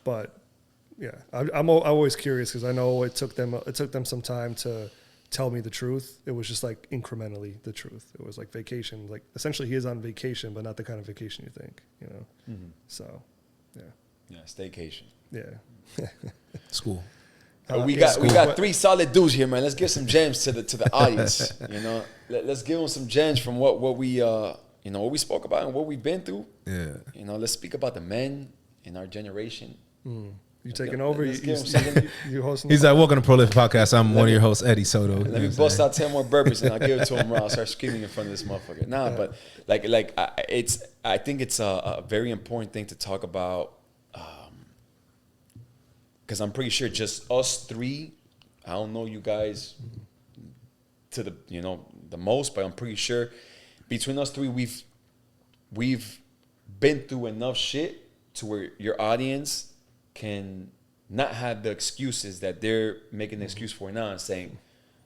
But yeah, I'm always curious because I know it took them some time to tell me the truth. It was just like incrementally the truth. It was like vacation, like essentially he is on vacation, but not the kind of vacation you think, you know? Mm-hmm. So, yeah. Yeah, staycation. Yeah. It's cool. We got 3 solid dudes here, man. Let's give some gems to the audience. You know, let's give them some gems from what we you know, what we spoke about and what we've been through. Yeah. You know, let's speak about the men in our generation. You taking over? You hosting? He's like, welcome to Prolific Podcast. I'm one of your hosts, Eddie Soto. Let me bust out 10 more burpees and I'll give it to him. I'll start screaming in front of this motherfucker. But I think it's a very important thing to talk about. Because I'm pretty sure just us 3, I don't know you guys to the most, but I'm pretty sure between us 3, we've been through enough shit to where your audience can not have the excuses that they're making an excuse for now and saying,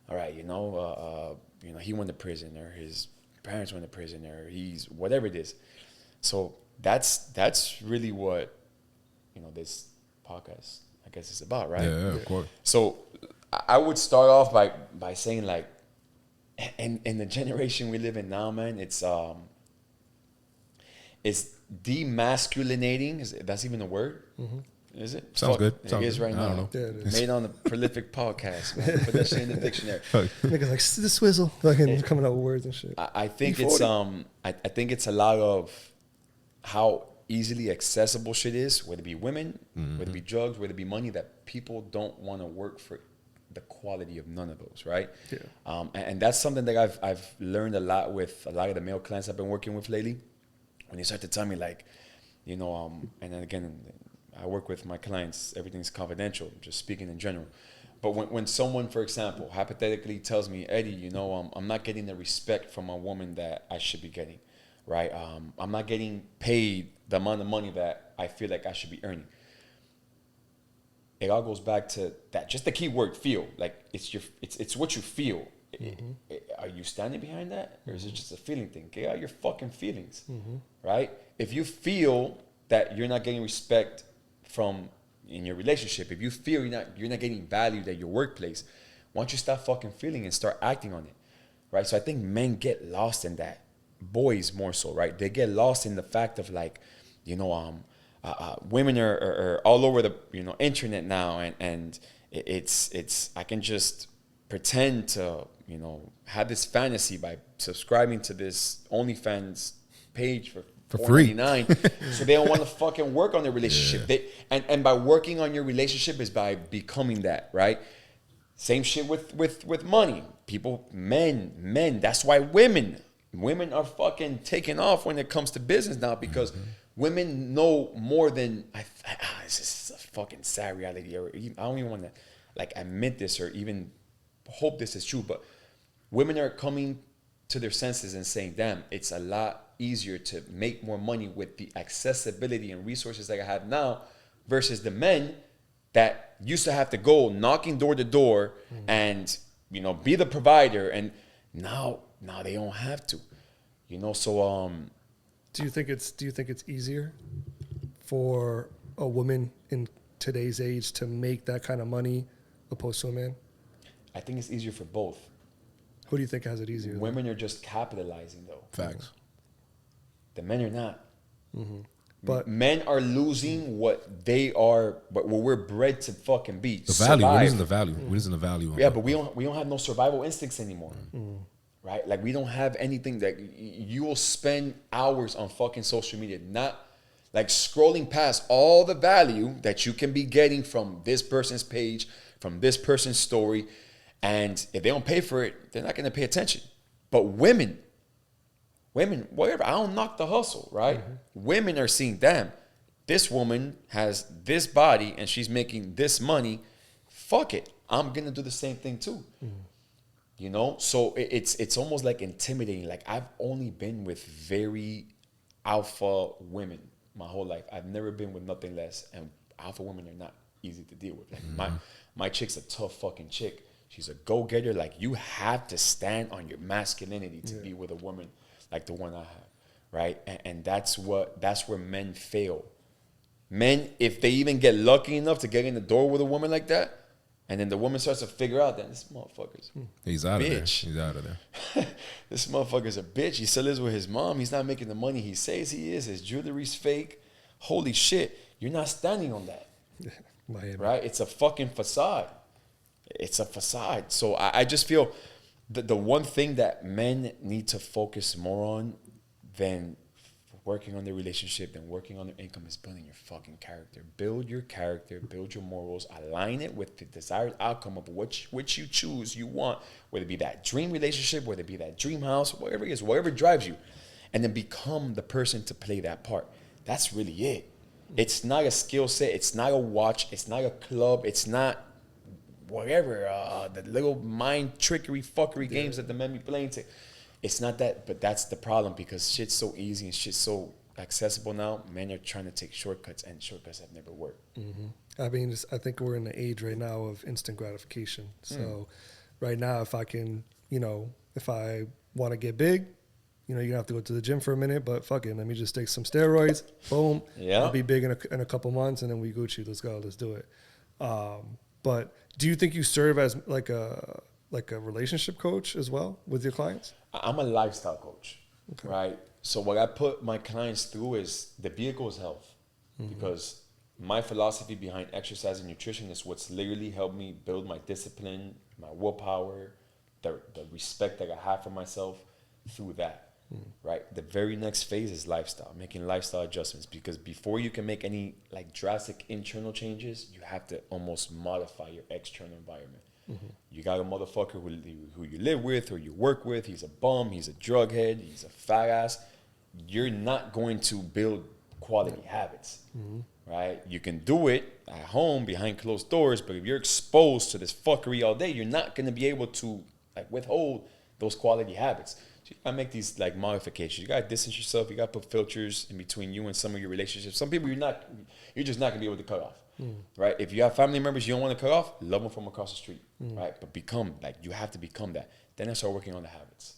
all right, you know, he went to prison, or his parents went to prison, or he's whatever it is. So that's really what, you know, this podcast, I guess, it's about, right? Yeah, of course. So I would start off by saying, like, in the generation we live in now, man, it's demasculinating. That's even a word? Mm-hmm. Is it? Sounds good. It is right now. I don't know. Yeah, it is. Made on the Prolific Podcast, man. Put that shit in the dictionary. Niggas like the swizzle, fucking coming out with words and shit. I think it's I think it's a lot of how easily accessible shit is, whether it be women, whether it be drugs, whether it be money, that people don't want to work for the quality of none of those, right? Yeah. And that's something that I've learned a lot with a lot of the male clients I've been working with lately. When they start to tell me, like, you know, and then again, I work with my clients, everything's confidential, just speaking in general. But when someone, for example, hypothetically tells me, Eddie, you know, I'm not getting the respect from a woman that I should be getting, right? I'm not getting paid the amount of money that I feel like I should be earning. It all goes back to that, just the key word, feel. Like, it's what you feel. Mm-hmm. Are you standing behind that, or is it just a feeling thing? Get out your fucking feelings, right? If you feel that you're not getting respect from in your relationship, if you feel you're not getting valued at your workplace, why don't you stop fucking feeling and start acting on it, right? So I think men get lost in that. Boys more so, right? They get lost in the fact of, like, you know, women are all over the, you know, internet now, and it's I can just pretend to, you know, have this fantasy by subscribing to this OnlyFans page for free. $4.99. So they don't want to fucking work on their relationship. Yeah. And by working on your relationship is by becoming that, right? Same shit with money. Men. That's why women are fucking taking off when it comes to business now, because women know more than this is a fucking sad reality. Or even, I don't even want to like admit this or even hope this is true, but women are coming to their senses and saying, damn, it's a lot easier to make more money with the accessibility and resources that I have now versus the men that used to have to go knocking door to door and, you know, be the provider, and now they don't have to, you know. So do you think it's easier for a woman in today's age to make that kind of money opposed to a man? I think it's easier for both. Who do you think has it easier? Women are just capitalizing, though. Facts. The men are not. Mm-hmm. But men are losing what they are, what we're bred to fucking be. The value. We're losing the value. We're losing the value. Yeah, but we don't have no survival instincts anymore. Right? Like, we don't have anything that you will spend hours on fucking social media, not like scrolling past all the value that you can be getting from this person's page, from this person's story. And if they don't pay for it, they're not going to pay attention. But women, Women, whatever, I don't knock the hustle, right? Women are seeing, damn, this woman has this body and she's making this money. Fuck it, I'm gonna do the same thing too. You know, so it's almost like intimidating. Like I've only been with very alpha women my whole life. I've never been with nothing less, and alpha women are not easy to deal with. Like my chick's a tough fucking chick. She's a go-getter. Like you have to stand on your masculinity to be with a woman like the one I have, right? And that's where men fail. Men, if they even get lucky enough to get in the door with a woman like that, and then the woman starts to figure out that this motherfucker's He's out of there. bitch. He's out of there. This motherfucker's a bitch. He still lives with his mom. He's not making the money he says he is. His jewelry's fake. Holy shit. You're not standing on that. Miami. Right? It's a fucking facade. It's a facade. So I just feel that the one thing that men need to focus more on than working on their relationship and working on their income is building your fucking character. Build your character, build your morals, align it with the desired outcome of which you choose you want, whether it be that dream relationship, whether it be that dream house, whatever it is, whatever drives you, and then become the person to play that part. That's really it. It's not a skill set. It's not a watch. It's not a club. It's not whatever, the little mind trickery, fuckery games that the men be playing to. It's not that, but that's the problem because shit's so easy and shit's so accessible now. Men are trying to take shortcuts, and shortcuts have never worked. I mean, I think we're in the age right now of instant gratification. So right now, if I can, if I want to get big, you're going to have to go to the gym for a minute, but fuck it, let me just take some steroids. Boom. Yeah. I'll be big in a couple months, and then we Gucci. Let's go. Let's do it. But do you think you serve as like a relationship coach as well with your clients? I'm a lifestyle coach, right? So what I put my clients through is the vehicle is health, because my philosophy behind exercise and nutrition is what's literally helped me build my discipline, my willpower, the respect that I have for myself through that, right? The very next phase is lifestyle, making lifestyle adjustments, because before you can make any like drastic internal changes, you have to almost modify your external environment. You got a motherfucker who you live with or you work with, he's a bum, he's a drug head, he's a fat ass. You're not going to build quality habits, right? You can do it at home behind closed doors, but if you're exposed to this fuckery all day, you're not going to be able to like withhold those quality habits. So you gotta make these like modifications. You gotta distance yourself. You gotta put filters in between you and some of your relationships. Some people you're just not gonna be able to cut off, right? If you have family members you don't want to cut off, love them from across the street, right? But you have to become that. Then I start working on the habits.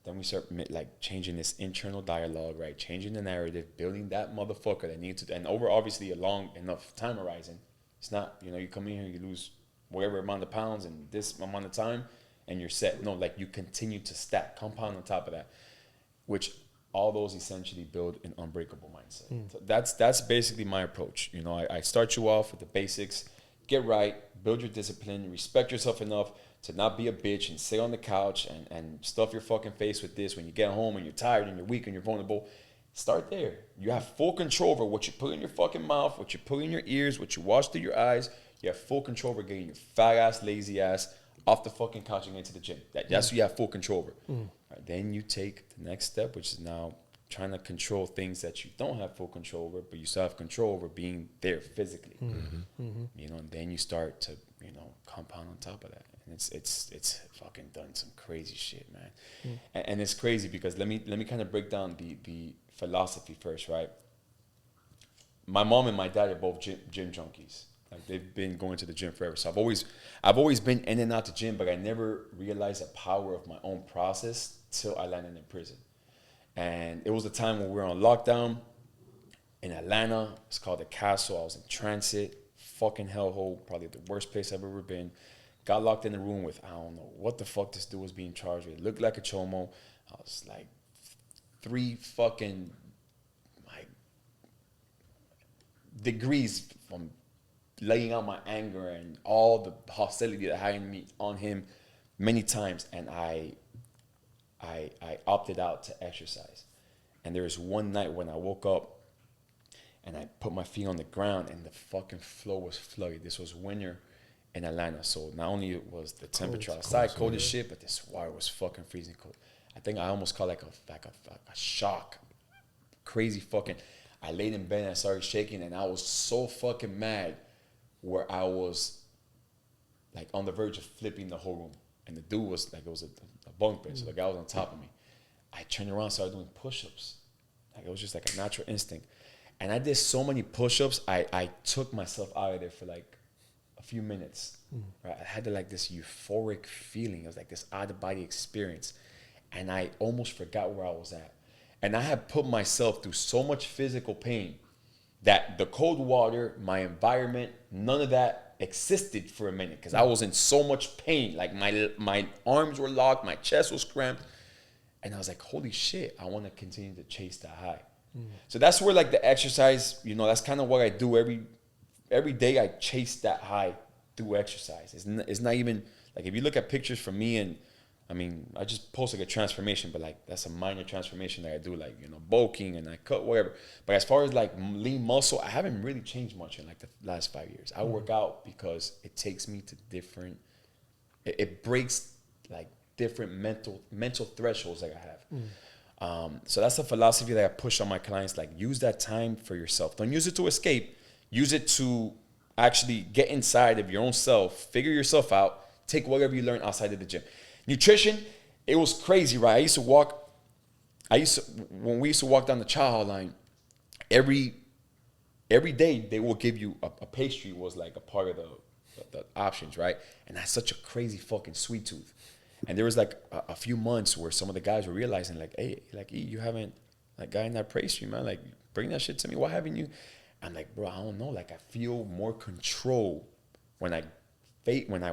Then we start like changing this internal dialogue, right? Changing the narrative, building that motherfucker that needs to, and over obviously a long enough time horizon. It's not, you come in here, you lose whatever amount of pounds in this amount of time, and you're set. No, like you continue to stack, compound on top of that, which all those essentially build an unbreakable mindset. So that's basically my approach. I start you off with the basics, get right, build your discipline, respect yourself enough to not be a bitch and sit on the couch and stuff your fucking face with this when you get home and you're tired and you're weak and you're vulnerable. Start there. You have full control over what you put in your fucking mouth, what you put in your ears, what you watch through your eyes. You have full control over getting your fat ass, lazy ass off the fucking couch and into the gym. That's what you have full control over. Right, then you take the next step, which is now trying to control things that you don't have full control over, but you still have control over being there physically. And then you start to, compound on top of that. And it's fucking done some crazy shit, man. And it's crazy because let me kind of break down the philosophy first, right? My mom and my dad are both gym junkies. Like they've been going to the gym forever. So I've always been in and out the gym, but I never realized the power of my own process till I landed in prison. And it was a time when we were on lockdown in Atlanta. It's called the Castle. I was in transit, fucking hellhole, probably the worst place I've ever been. Got locked in the room with, I don't know what the fuck this dude was being charged with. It looked like a chomo. I was like 3 fucking like degrees from laying out my anger and all the hostility that I had on him many times. And I opted out to exercise. And there was one night when I woke up and I put my feet on the ground and the fucking floor was flooded. This was winter in Atlanta. So not only was the temperature outside cold as shit, but this water was fucking freezing cold. I think I almost caught like a shock. Crazy fucking. I laid in bed and I started shaking, and I was so fucking mad where I was like on the verge of flipping the whole room. And the dude was like, it was a bunk bed, so the guy was on top of me. I turned around and started doing push-ups. Like, it was just like a natural instinct. And I did so many push-ups, I took myself out of there for like a few minutes. Right? I had like this euphoric feeling. It was like this out-of-body experience. And I almost forgot where I was at. And I had put myself through so much physical pain that the cold water, my environment, none of that existed for a minute because I was in so much pain. Like my arms were locked, my chest was cramped. And I was like, holy shit, I want to continue to chase that high. So that's where like the exercise, you know, that's kind of what I do every day. I chase that high through exercise. It's not even like, if you look at pictures from me, and I mean, I just post like a transformation, but like that's a minor transformation that I do, like, you know, bulking and I cut whatever. But as far as like lean muscle, I haven't really changed much in like the last 5 years. I work out because it takes me to different, it breaks like different mental thresholds that I have. So that's a philosophy that I push on my clients. Like, use that time for yourself. Don't use it to escape. Use it to actually get inside of your own self, figure yourself out, take whatever you learn outside of the gym. Nutrition, it was crazy, right? When we used to walk down the child line, every day they will give you a pastry was like a part of the options, right? And that's such a crazy fucking sweet tooth. And there was like a few months where some of the guys were realizing like, hey, like, E, you haven't like gotten that pastry, man. Like, bring that shit to me. Why haven't you? I'm like, bro, I don't know. Like, I feel more control when I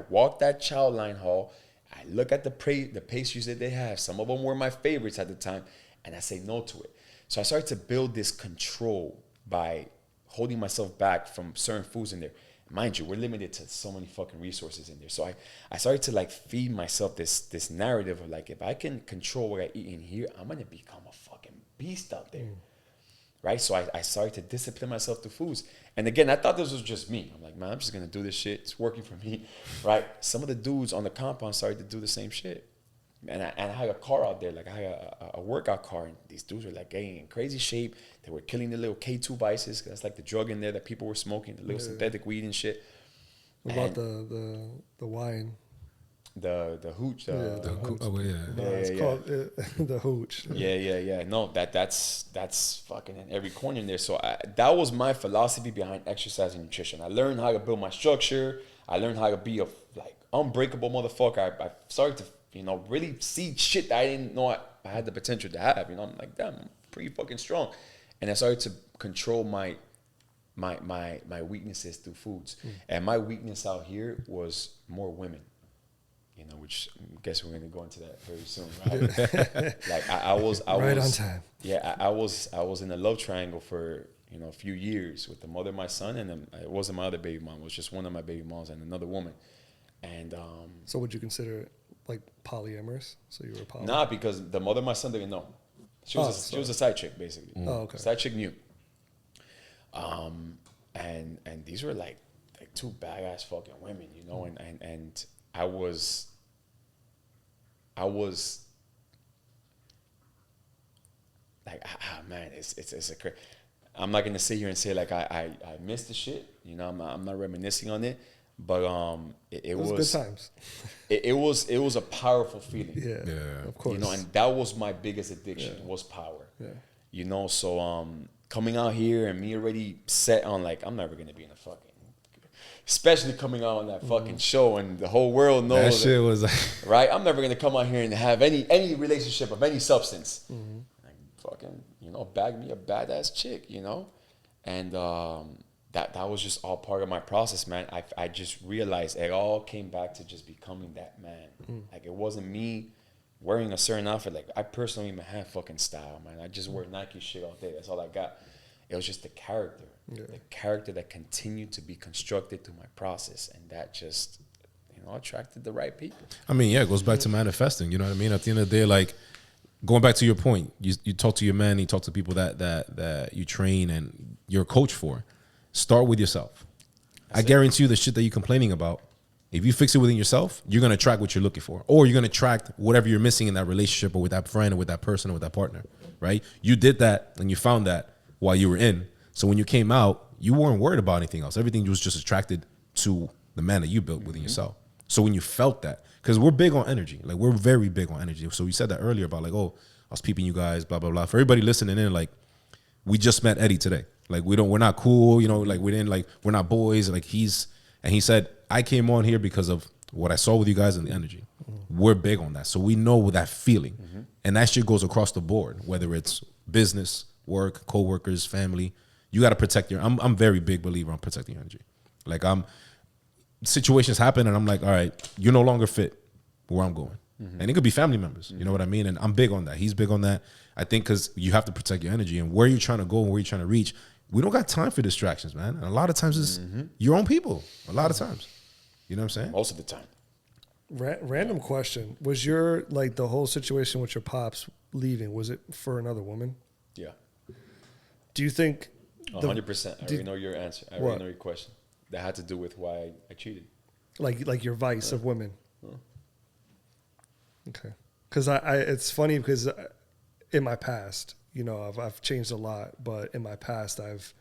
walk that child line hall. I look at the pastries that they have. Some of them were my favorites at the time, and I say no to it. So I started to build this control by holding myself back from certain foods in there. Mind you, we're limited to so many fucking resources in there. So I started to like feed myself this narrative of like, if I can control what I eat in here, I'm gonna become a fucking beast out there. Right? So I started to discipline myself to foods. And again, I thought this was just me. I'm like, man, I'm just going to do this shit. It's working for me, right? Some of the dudes on the compound started to do the same shit. And I had a car out there. Like, I had a workout car. And these dudes were like getting in crazy shape. They were killing the little K2 vices. That's like the drug in there that people were smoking, the little synthetic weed and shit. What about the wine? The hooch. It's called the hooch. Yeah. No, that's fucking in every corner in there. So that was my philosophy behind exercise and nutrition. I learned how to build my structure. I learned how to be a like unbreakable motherfucker. I started to, you know, really see shit that I didn't know I had the potential to have. You know, I'm like, damn, I'm pretty fucking strong. And I started to control my weaknesses through foods. And my weakness out here was more women. You know, which I guess we're going to go into that very soon, right? Like I was right on time. Yeah, I was in a love triangle for, you know, a few years with the mother of my son, and then it wasn't my other baby mom. It was just one of my baby moms and another woman. And so would you consider it like polyamorous? So you were poly? Nah, because the mother of my son didn't know. She was a side chick basically. Oh, okay. Side chick knew. And these were like two badass fucking women, you know, and I was like, man, it's a crazy. I'm not gonna sit here and say like I missed the shit, you know. I'm not reminiscing on it, but it was good times. it was a powerful feeling. Yeah, of course. You know, and that was my biggest addiction was power. Yeah, you know. So coming out here and me already set on like, I'm never gonna be in a fucking. Especially coming out on that fucking show and the whole world knows that shit was like, right. I'm never gonna come out here and have any relationship of any substance. Like, fucking, you know, bag me a badass chick, you know, and that was just all part of my process, man. I just realized it all came back to just becoming that man. Like, it wasn't me wearing a certain outfit. Like, I personally even have fucking style, man. I just wear Nike shit all day. That's all I got. It was just the character. The character that continued to be constructed through my process, and that just, you know, attracted the right people. I mean, yeah, it goes back to manifesting. You know what I mean? At the end of the day, like, going back to your point, you talk to your man, you talk to people that you train and you're a coach for. Start with yourself. I guarantee you the shit that you're complaining about, If you fix it within yourself, you're going to attract what you're looking for, or you're going to attract whatever you're missing in that relationship or with that friend or with that person or with that partner, right? You did that and you found that while you were in. So when you came out, you weren't worried about anything else. Everything was just attracted to the man that you built within yourself. So when you felt that, because we're big on energy, like we're very big on energy. So we said that earlier about like, oh, I was peeping you guys, blah, blah, blah. For everybody listening in, like we just met Eddie today. Like we're not cool, like we're not boys. Like he said, I came on here because of what I saw with you guys and the energy. We're big on that. So we know that feeling. And that shit goes across the board, whether it's business, work, co-workers, family. You got to protect I'm very big believer on protecting your energy. Like situations happen and I'm like, all right, you're no longer fit where I'm going. And it could be family members. You know what I mean? And I'm big on that. He's big on that. I think because you have to protect your energy and where you're trying to go and where you're trying to reach. We don't got time for distractions, man. And a lot of times it's your own people. A lot of times. You know what I'm saying? Most of the time. Random question. Was your, like, the whole situation with your pops leaving, was it for another woman? Yeah. Do you think... 100%. I already know your answer. I already know your question. That had to do with why I cheated. Like your vice of women? Okay. Because it's funny because in my past, I've changed a lot, but in my past, I've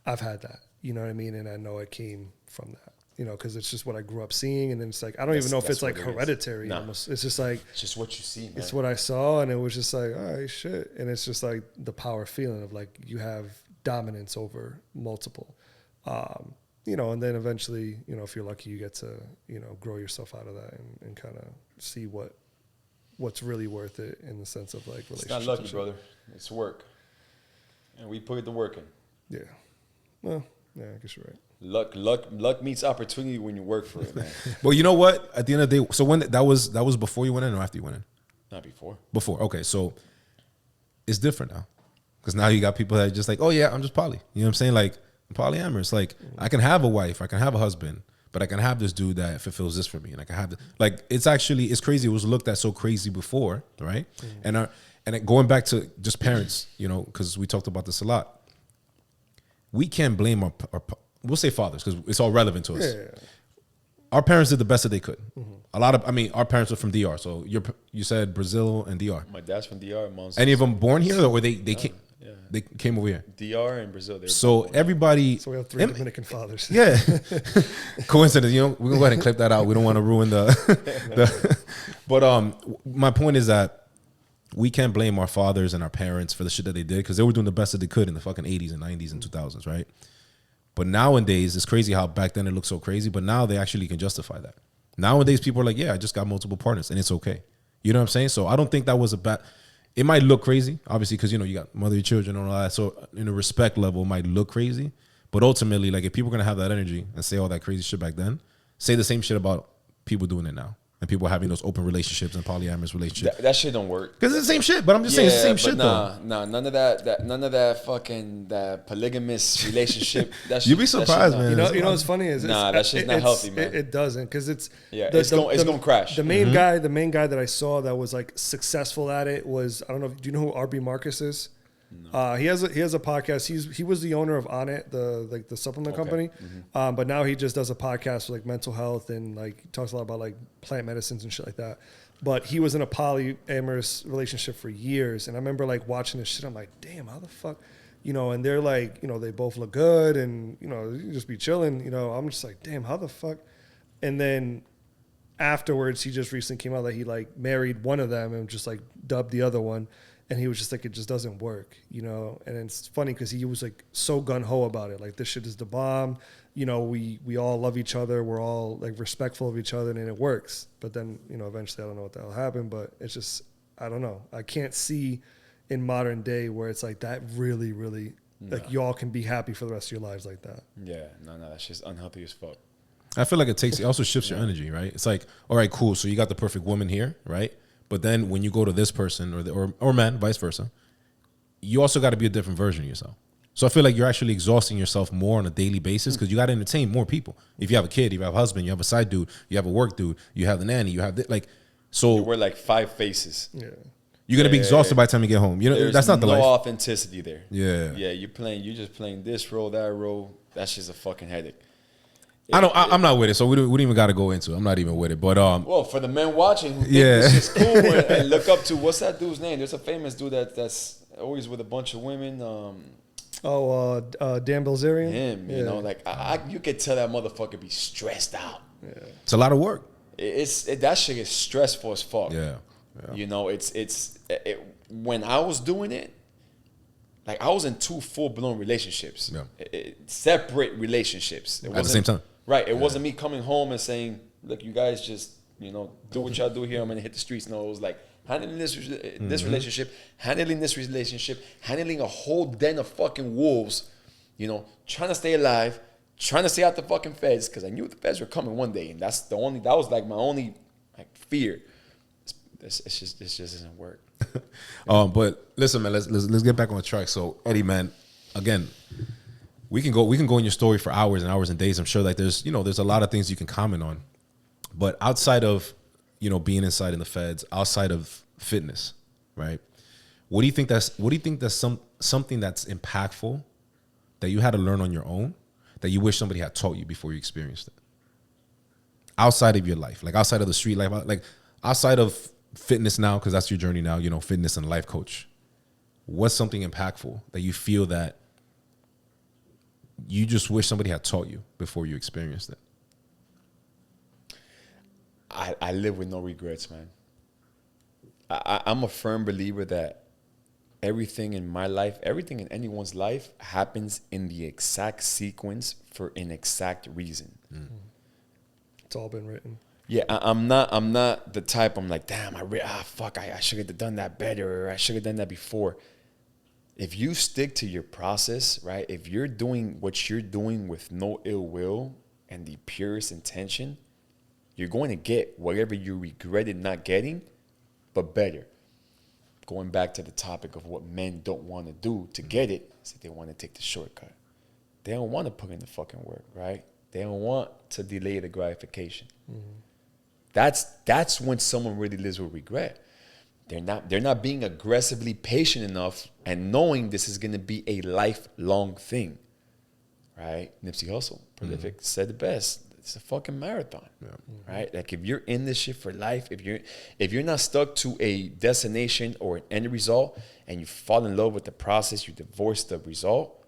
had that, you know what I mean? And I know it came from that, because it's just what I grew up seeing. And then it's like, I don't even know if it's like hereditary. Nah. Almost. It's just like, it's just what you see, man. It's what I saw. And it was just like, all right, shit. And it's just like the power feeling of like, you have dominance over multiple, and then eventually, if you're lucky, you get to, grow yourself out of that and kind of see what's really worth it in the sense of like relationships. It's not lucky, brother. It's work. And we put the work in. Yeah. Well, yeah, I guess you're right. Luck meets opportunity when you work for it, man. Well, you know what? At the end of the day, so when that was before you went in or after you went in? Not before. Before. Okay, so it's different now. Because now you got people that are just like, oh yeah, I'm just poly. You know what I'm saying? Like, I'm polyamorous. Like, I can have a wife, I can have a husband, but I can have this dude that fulfills this for me. And I can have this. Like, it's crazy. It was looked at so crazy before, right? And going back to just parents, because we talked about this a lot. We can't blame our we'll say fathers because it's all relevant to us. Yeah. Our parents did the best that they could. Our parents are from DR. So you said Brazil and DR. My dad's from DR. Mom's any of them born here or they came? Yeah. They came over here. DR and Brazil. So everybody. So we have 3 Dominican fathers. Yeah. Coincidence. We're gonna go ahead and clip that out. We don't want to ruin the. But my point is that we can't blame our fathers and our parents for the shit that they did because they were doing the best that they could in the fucking 80s and 90s and 2000s, right? But nowadays, it's crazy how back then it looked so crazy, but now they actually can justify that. Nowadays, people are like, yeah, I just got multiple partners, and it's okay. You know what I'm saying? So I don't think that was a bad... It might look crazy, obviously, because, you got mother your children and all that. So in a respect level, it might look crazy. But ultimately, like, if people are going to have that energy and say all that crazy shit back then, say the same shit about people doing it now. And people having those open relationships and polyamorous relationships. That shit don't work. Because it's the same shit, but I'm just saying it's the same shit though. Nah, none of that fucking that polygamous relationship. You'd be surprised, man. You know what's funny is that shit's not healthy, man. It doesn't because it's it's gonna crash. The main guy that I saw that was like successful at it was, I don't know. Do you know who RB Marcus is? No. He has a podcast. He was the owner of On It, the supplement company. But now he just does a podcast for like mental health and like talks a lot about like plant medicines and shit like that. But he was in a polyamorous relationship for years, and I remember like watching this shit. I'm like, damn, how the fuck, And they're like, they both look good, and you just be chilling. I'm just like, damn, how the fuck. And then afterwards, he just recently came out that he like married one of them and just like dubbed the other one. And he was just like, it just doesn't work, And it's funny because he was like so gun-ho about it. Like, this shit is the bomb. We all love each other. We're all like respectful of each other and it works. But then, eventually I don't know what the hell happened, but it's just, I don't know. I can't see in modern day where it's like that really, really, like y'all can be happy for the rest of your lives like that. Yeah, no, that's just unhealthy as fuck. I feel like it also shifts your energy, right? It's like, all right, cool. So you got the perfect woman here, right? But then when you go to this person or man, vice versa, you also got to be a different version of yourself. So I feel like you're actually exhausting yourself more on a daily basis because you got to entertain more people. If you have a kid, you have a husband, you have a side dude, you have a work dude, you have the nanny, you have so you wear like 5 faces. Yeah, you're gonna be exhausted by the time you get home. That's not the life. No authenticity there. Yeah, yeah. You're just playing this role, that role. That's just a fucking headache. I'm not with it, so we don't even got to go into it. I'm not even with it. But well, for the men watching who think Yeah. this is cool and look up to, what's that dude's name? There's a famous dude that's always with a bunch of women. Dan Bilzerian. Him, you know, like you could tell that motherfucker be stressed out. it's a lot of work. That shit is stressful as fuck. Yeah. You know, when I was doing it, like I was in 2 full-blown relationships. Yeah. Separate relationships. At the same time. Right. It wasn't me coming home and saying, look, you guys just, you know, do what y'all do here. I'm going to hit the streets. No, it was like handling this relationship, handling this relationship, handling a whole den of fucking wolves, you know, trying to stay alive, trying to stay out the fucking feds, because I knew the feds were coming one day. And that was like my only like fear. This just doesn't work. But listen, man, let's get back on track. So Eddie, man, again, we can go in your story for hours and hours and days. I'm sure like there's a lot of things you can comment on. But outside of, you know, being inside in the feds, outside of fitness, right? What do you think that's something that's impactful that you had to learn on your own that you wish somebody had taught you before you experienced it? Outside of your life, like outside of the street life, like outside of fitness now, because that's your journey now, you know, fitness and life coach. What's something impactful that you feel that you just wish somebody had taught you before you experienced it? I live with no regrets, man. I'm a firm believer that everything in my life, everything in anyone's life happens in the exact sequence for an exact reason. It's all been written. Yeah, I'm not the type. I'm like, damn, I should have done that better, or I should have done that before. If you stick to your process, right? If you're doing what you're doing with no ill will and the purest intention, you're going to get whatever you regretted not getting, but better. Going back to the topic of what men don't want to do to get it, is that they want to take the shortcut. They don't want to put in the fucking work, right? They don't want to delay the gratification. That's when someone really lives with regret. They're not being aggressively patient enough and knowing this is going to be a lifelong thing, right? Nipsey Hussle, prolific, said the best. It's a fucking marathon, right? Like if you're in this shit for life, if you're not stuck to a destination or an end result, and you fall in love with the process, you divorce the result,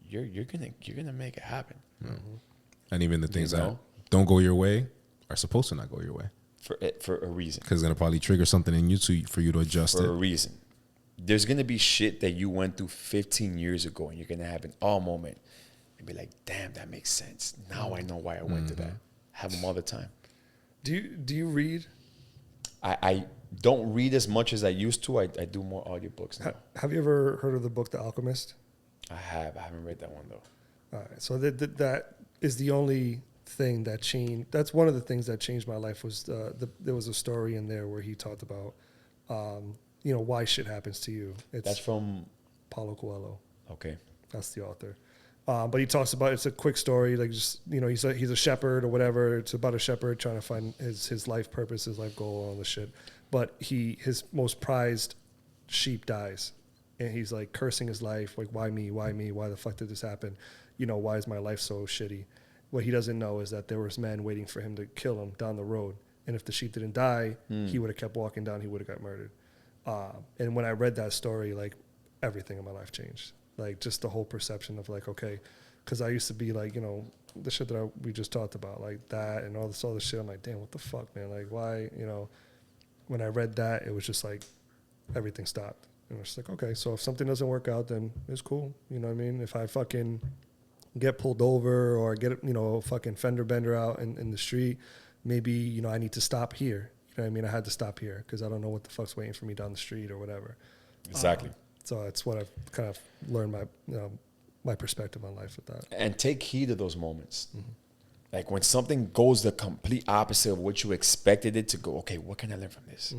you're gonna make it happen. And even the things that don't go your way are supposed to not go your way for a reason. Because it's gonna probably trigger something in you for you to adjust for it. a reason. There's gonna be shit that you went through 15 years ago, and you're gonna have an awe moment and be like, "Damn, that makes sense. Now I know why I went to that." Have them all the time. Do you read? I don't read as much as I used to. I do more audiobooks now. Have you ever heard of the book The Alchemist? I haven't read that one though. All right, so that is the only thing that changed. That's one of the things that changed my life. Was there was a story in there where he talked about, why shit happens to you. That's from Paulo Coelho. Okay, that's the author. But he talks about, it's a quick story, like just, he's a shepherd or whatever. It's about a shepherd trying to find his life purpose, his life goal, all this shit. But his most prized sheep dies, and he's like cursing his life, like, why me? Why me? Why the fuck did this happen? Why is my life so shitty? What he doesn't know is that there was men waiting for him to kill him down the road. And if the sheep didn't die, he would have kept walking down. He would have got murdered. And when I read that story, like, everything in my life changed. Like, just the whole perception of, like, okay, because I used to be like, the shit that we just talked about, like that and all this other shit. I'm like, damn, what the fuck, man? Like, why, when I read that, it was just like everything stopped. And it's like, okay, so if something doesn't work out, then it's cool. You know what I mean? If I fucking get pulled over or get, a fucking fender bender out in the street, maybe, I need to stop here. You know what I mean? I had to stop here because I don't know what the fuck's waiting for me down the street or whatever. Exactly. So it's what I've kind of learned my perspective on life with that. And take heed of those moments. Like when something goes the complete opposite of what you expected it to go, okay, what can I learn from this?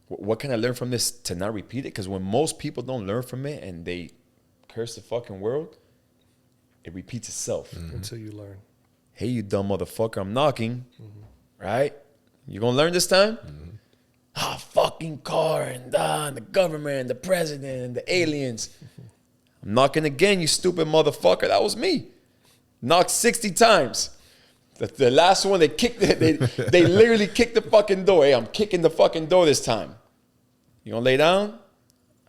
What can I learn from this to not repeat it? Because when most people don't learn from it and they curse the fucking world, it repeats itself. Until you learn. Hey, you dumb motherfucker, I'm knocking. Right? You gonna learn this time? Fucking car and the government and the president and the aliens. I'm knocking again, you stupid motherfucker. That was me. Knocked 60 times. The last one, they kicked it. They literally kicked the fucking door. Hey, I'm kicking the fucking door this time. You gonna lay down?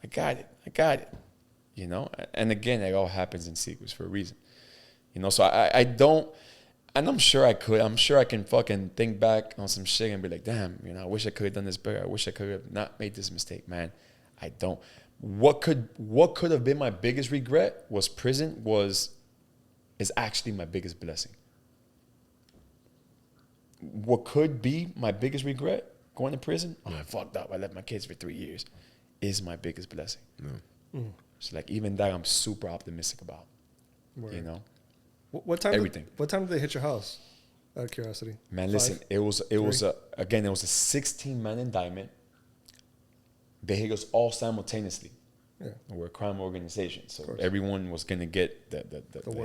I got it. You know? And again, it all happens in sequence for a reason. You know, so I don't, and I'm sure I could. I'm sure I can fucking think back on some shit and be like, damn, you know, I wish I could have done this better. I wish I could have not made this mistake, man. I don't. What could have been my biggest regret was prison is actually my biggest blessing. What could be my biggest regret, going to prison, I fucked up, I left my kids for 3 years, is my biggest blessing. So like even that I'm super optimistic about. Word. You know? What time? Everything. What time did they hit your house? Out of curiosity. Man, 5? listen, it was a 16-man indictment. They hit us all simultaneously. Yeah. We're a crime organization, so everyone was gonna get the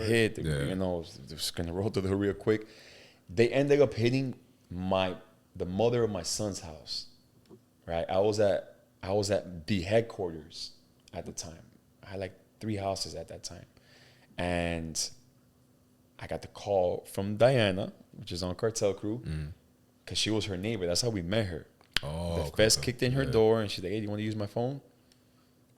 hit. You know, it was gonna roll through the hood real quick. They ended up hitting the mother of my son's house. Right, I was at the headquarters at the time. I had like 3 houses at that time, and I got the call from Diana, which is on Cartel crew, because she was her neighbor. That's how we met her. The feds kicked in her door, and she's like, "Hey, do you want to use my phone?"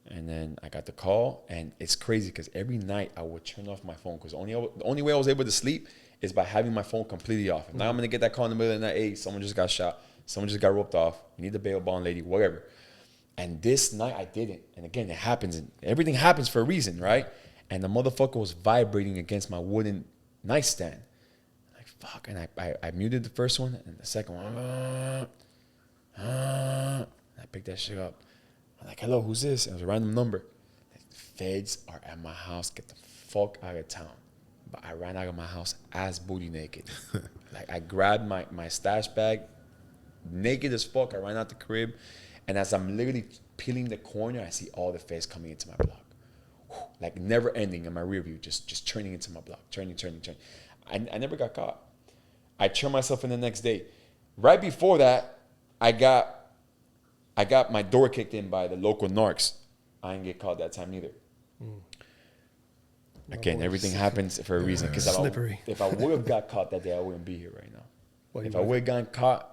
And then I got the call, and it's crazy because every night I would turn off my phone because the only way I was able to sleep is by having my phone completely off. Now I'm gonna get that call in the middle of the night. Hey, someone just got shot. Someone just got roped off. You need the bail bond lady, whatever. And this night I didn't. And again, it happens. And everything happens for a reason, right? And the motherfucker was vibrating against my wooden nightstand. Like, fuck. And I muted the first one, and the second one. I picked that shit up. I'm like, hello, who's this? And it was a random number. Like, the feds are at my house. Get the fuck out of town. But I ran out of my house ass booty naked. Like, I grabbed my stash bag, naked as fuck. I ran out the crib. And as I'm literally peeling the corner, I see all the feds coming into my block. Like, never ending in my rear view, just turning into my block, turning. I never got caught. I turned myself in the next day. Right before that, I got my door kicked in by the local narcs. I didn't get caught that time neither. Again, everything happens for a reason. Because if I would have got caught that day, I wouldn't be here right now. If I would have gotten caught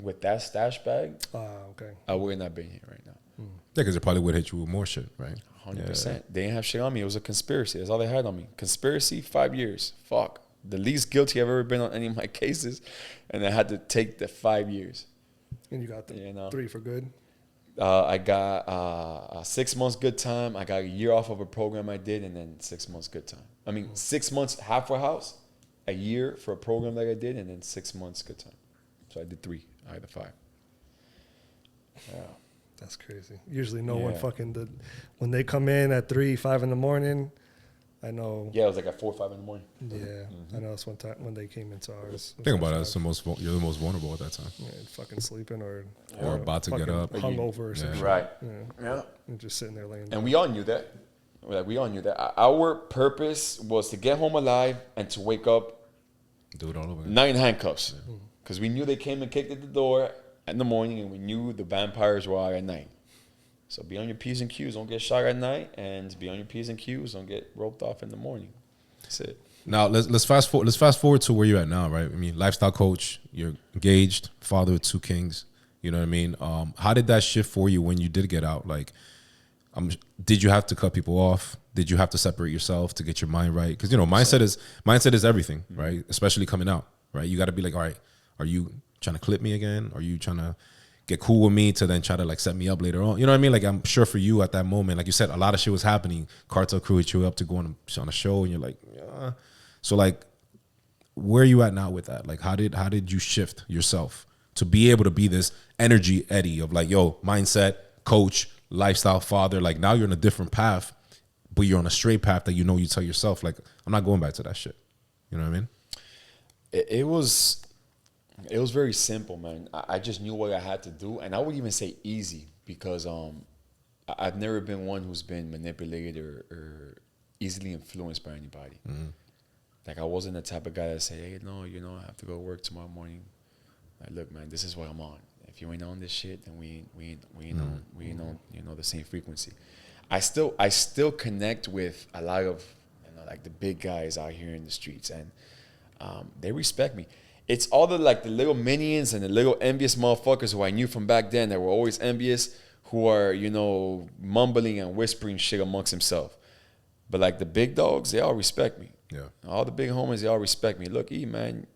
with that stash bag, I would not be here right now. Yeah, because it probably would hit you with more shit, right? 100%. They didn't have shit on me. It was a conspiracy. That's all they had on me. Conspiracy, 5 years. Fuck. The least guilty I've ever been on any of my cases. And I had to take the 5 years. And you got the 3 for good? I got 6 months good time. I got a year off of a program I did, and then 6 months good time. I mean, 6 months halfway house, a year for a program that I did, and then 6 months good time. So I did 3 out of the 5. Yeah. That's crazy. Usually no one fucking when they come in at 3, 5 in the morning, I know. Yeah, it was like at 4 or 5 in the morning. Yeah, I know that's one time when they came into ours. Think about it. It's you're the most vulnerable at that time. Yeah, fucking sleeping or about to get up, hungover or something. Right. Yeah. And just sitting there laying down. And we all knew that. Like, we all knew that. Our purpose was to get home alive and to wake up, do it all over. not in handcuffs, because we knew they came and kicked at the door in the morning, and we knew the vampires were out at night. So be on your P's and Q's, don't get shot at night, and be on your P's and Q's, don't get roped off in the morning. That's it. Now let's fast forward. Let's fast forward to where you're at now, right? I mean, lifestyle coach. You're engaged, father of 2 kids. You know what I mean? How did that shift for you when you did get out? Like, did you have to cut people off? Did you have to separate yourself to get your mind right? Because mindset is everything, right? Especially coming out, right? You got to be like, all right, are you trying to clip me again? Are you trying to get cool with me to then try to like set me up later on? You know what I mean? Like, I'm sure for you at that moment, like you said, a lot of shit was happening. Cartel crew hit you up to go on a show, and you're like, yeah. So like, where are you at now with that? Like, how did you shift yourself to be able to be this energy Eddie of like, yo, mindset, coach, lifestyle, father? Like, now you're on a different path, but you're on a straight path that you tell yourself, like, I'm not going back to that shit. You know what I mean? It was very simple, man. I just knew what I had to do, and I would even say easy, because I've never been one who's been manipulated or easily influenced by anybody. Like, I wasn't the type of guy that say, hey, no, I have to go to work tomorrow morning. Like, look, man, this is what I'm on. If you ain't on this shit, then we ain't on the same frequency. I still connect with a lot of like the big guys out here in the streets, and They respect me. It's all the like the little minions and the little envious motherfuckers who I knew from back then that were always envious, who are, you know, mumbling and whispering shit amongst themselves. But like the big dogs, they all respect me. Yeah. All the big homies, they all respect me. Look, man,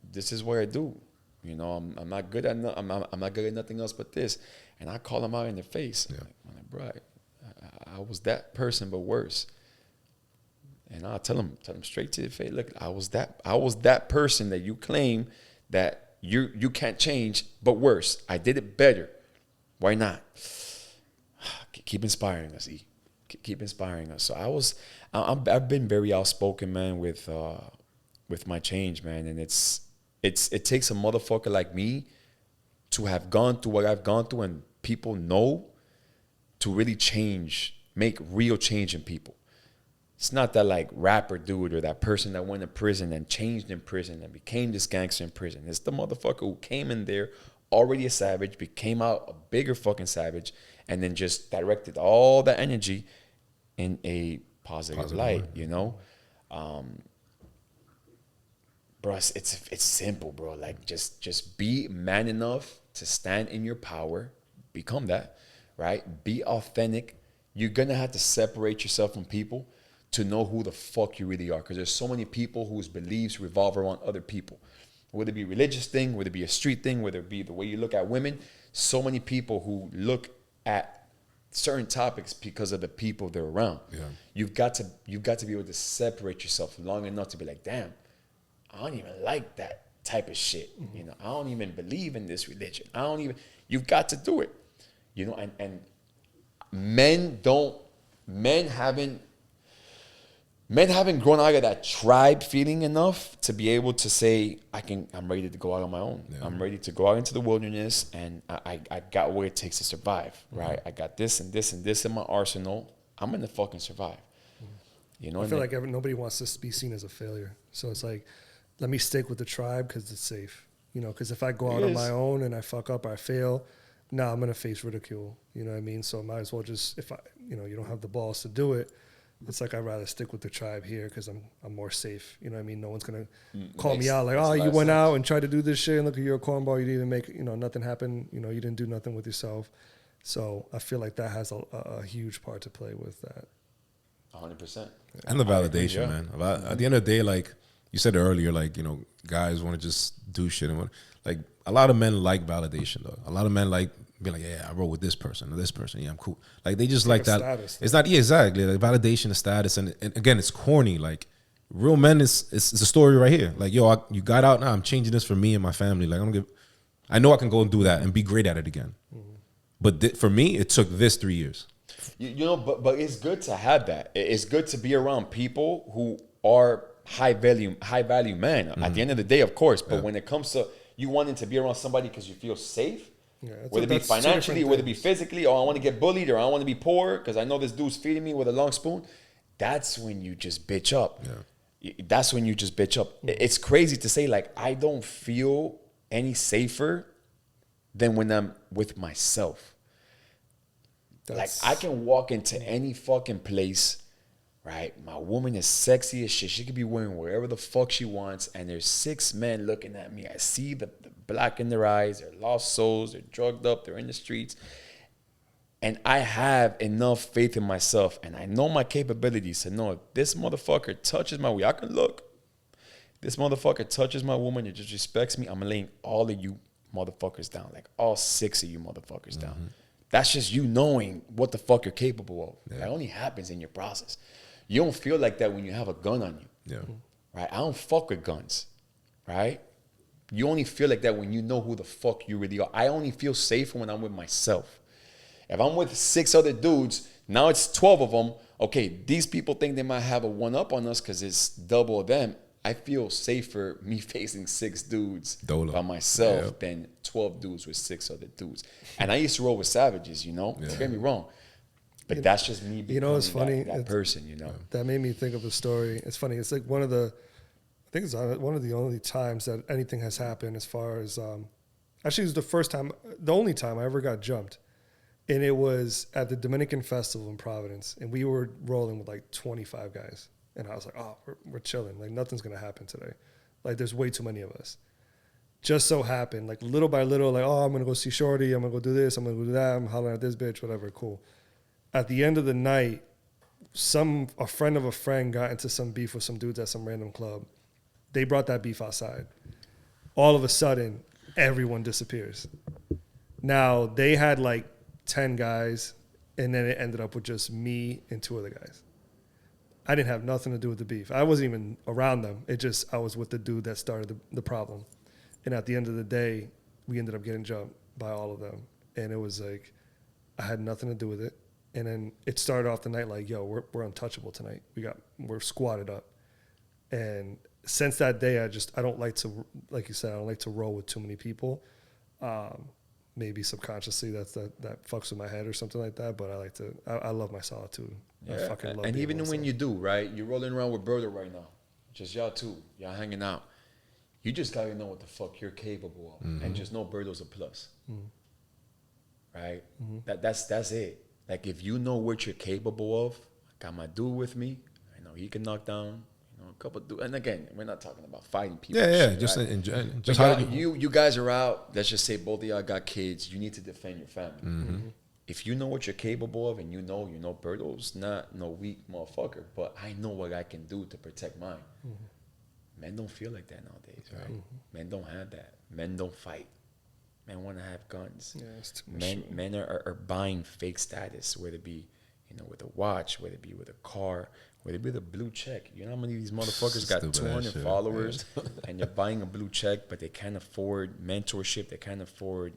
this is what I do. You know, I'm not good at I'm not good at nothing else but this. And I call them out in their face. Yeah. I'm like, bro, I was that person, but worse. And I'll tell them straight to the face. Look, I was that person that you claim that you can't change, but worse. I did it better. Why not? Keep inspiring us, E. Keep inspiring us. So I've been very outspoken, man, with my change, man. And it takes a motherfucker like me to have gone through what I've gone through, and people know, to really change, make real change in people. It's not that like rapper dude or that person that went to prison and changed in prison and became this gangster in prison. It's the motherfucker who came in there already a savage, became out a bigger fucking savage, and then just directed all that energy in a positive light, way. You know? Bro, it's simple, bro. Like just be man enough to stand in your power, become that, right? Be authentic. You're gonna have to separate yourself from people to know who the fuck you really are, because there's so many people whose beliefs revolve around other people, whether it be a religious thing, whether it be a street thing, whether it be the way you look at women. So many people who look at certain topics because of the people they're around. Yeah. You've got to be able to separate yourself long enough to be like, damn, I don't even like that type of shit. Mm-hmm. You know, I don't even believe in this religion. You've got to do it. You know, and men haven't grown out of that tribe feeling enough to be able to say, I'm ready to go out on my own. Yeah. I'm ready to go out into the wilderness, and I got what it takes to survive, right? I got this and this and this in my arsenal. I'm going to fucking survive. You know, I feel like nobody wants to be seen as a failure. So it's like, let me stick with the tribe because it's safe. You know, because if I go out on my own and I fuck up or I fail, I'm going to face ridicule. You know what I mean? So I might as well just, if you don't have the balls to do it, it's like I'd rather stick with the tribe here because I'm more safe. You know what I mean? No one's going to call me out like, oh, you went out and tried to do this shit and look at you're a cornball. You didn't even make, nothing happen. You didn't do nothing with yourself. So I feel like that has a huge part to play with that. 100%. And the validation, man. At the end of the day, like you said earlier, like, guys want to just do shit. And like a lot of men like validation, though. A lot of men like be like, yeah, I roll with this person or this person. Yeah, I'm cool. Like they just like that. Status, it's not exactly like validation of status. And again, it's corny. Like real men it's a story right here. Like, yo, you got out now. I'm changing this for me and my family. Like I know I can go and do that and be great at it again. Mm-hmm. But for me, it took this 3 years. But it's good to have that. It's good to be around people who are high value men. Mm-hmm. At the end of the day, of course. But when it comes to you wanting to be around somebody because you feel safe, whether it be financially, whether it be physically, or I want to get bullied, or I want to be poor because I know this dude's feeding me with a long spoon, that's when you just bitch up. Yeah. That's when you just bitch up. It's crazy to say, like, I don't feel any safer than when I'm with myself. Like, I can walk into any fucking place, right? My woman is sexy as shit. She could be wearing wherever the fuck she wants, and there's 6 men looking at me. I see the black in their eyes. They're lost souls. They're drugged up. They're in the streets. And I have enough faith in myself, and I know my capabilities to know if this motherfucker touches my I can look. This motherfucker touches my woman and just respects me, I'm laying all of you motherfuckers down, like all 6 of you motherfuckers down. That's just you knowing what the fuck you're capable of. Yeah. That only happens in your process. You don't feel like that when you have a gun on you. Yeah. Right? I don't fuck with guns. Right? You only feel like that when you know who the fuck you really are. I only feel safer when I'm with myself. If I'm with 6 other dudes, now it's 12 of them. Okay, these people think they might have a one-up on us because it's double of them. I feel safer me facing 6 dudes by myself than 12 dudes with 6 other dudes. And I used to roll with savages, don't get me wrong. But that's just me becoming it's funny. that person, That made me think of a story. It's funny. It's like one of the only times that anything has happened as far as, actually it was the only time I ever got jumped. And it was at the Dominican Festival in Providence. And we were rolling with like 25 guys. And I was like, oh, we're chilling. Like, nothing's going to happen today. Like there's way too many of us. Just so happened, like little by little, like, oh, I'm going to go see Shorty. I'm going to go do this. I'm going to go do that. I'm hollering at this bitch, whatever. Cool. At the end of the night, a friend of a friend got into some beef with some dudes at some random club. They brought that beef outside. All of a sudden, everyone disappears. Now, they had like 10 guys, and then it ended up with just me and 2 other guys. I didn't have nothing to do with the beef. I wasn't even around them. I was with the dude that started the problem. And at the end of the day, we ended up getting jumped by all of them. And it was like, I had nothing to do with it. And then it started off the night like, yo, we're untouchable tonight. We're squatted up. And since that day, I don't like to, like you said, I don't like to roll with too many people. Maybe subconsciously that fucks with my head or something like that. But I love my solitude. Yeah. I fucking love and even when myself. you do, right? You're rolling around with Berto right now. Just y'all two. Y'all hanging out. You just gotta know what the fuck you're capable of. And just know Berto's a plus. Right? That's it. Like if you know what you're capable of, I got my dude with me. I know he can knock down, a couple dudes. And again, we're not talking about fighting people. Yeah, shit, just right? just how how you guys are out. Let's just say both of y'all got kids. You need to defend your family. If you know what you're capable of, and you know Berto's not no weak motherfucker, but I know what I can do to protect mine. Men don't feel like that nowadays, right? Men don't have that. Men don't fight. Men want to have guns. Yeah, it's too much. Men are buying fake status, whether it be, with a watch, whether it be with a car, whether it be with a blue check. You know how many of these motherfuckers got 200 followers and they're buying a blue check, but they can't afford mentorship. They can't afford,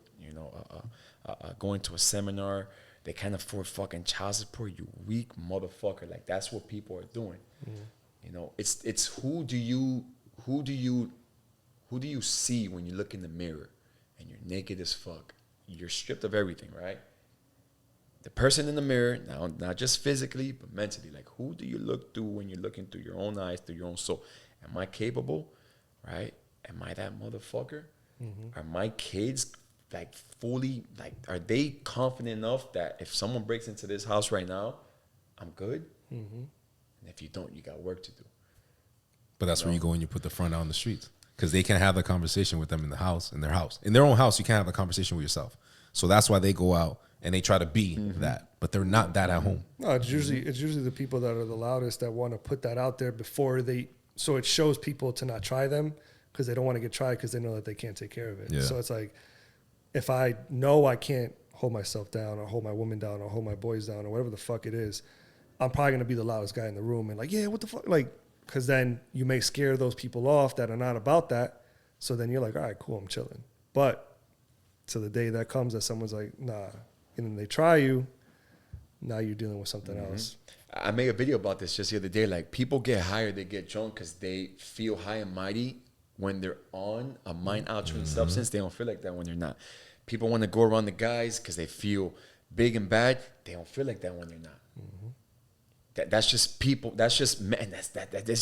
going to a seminar. They can't afford fucking child support. You weak motherfucker. Like that's what people are doing. It's who do you see when you look in the mirror and you're naked as fuck? You're stripped of everything, right? The person in the mirror, now not just physically, but mentally. Like who do you look through when you're looking through your own eyes, through your own soul? Am I capable? Right? Am I that motherfucker? Are my kids like fully, like, are they confident enough that if someone breaks into this house right now, I'm good? And if you don't, you got work to do. But that's where you go and you put the front out on the streets. Because they can't have the conversation with them in their house. In their own house, you can't have the conversation with yourself. So that's why they go out and they try to be that. But they're not that at home. No, it's usually the people that are the loudest that want to put that out there before so it shows people to not try them because they don't want to get tried because they know that they can't take care of it. Yeah. So it's like, if I know I can't hold myself down or hold my woman down or hold my boys down or whatever the fuck it is, I'm probably going to be the loudest guy in the room and like, yeah, what the fuck? Like, because then you may scare those people off that are not about that. So then you're like, all right, cool, I'm chilling. But to the day that comes that someone's like, nah, and then they try you, now you're dealing with something else. I made a video about this just the other day. Like people get higher, they get drunk because they feel high and mighty when they're on a mind-altering substance. They don't feel like that when they're not. People want to go around the guys because they feel big and bad. They don't feel like that when they're not. That's just people. That's just men. That's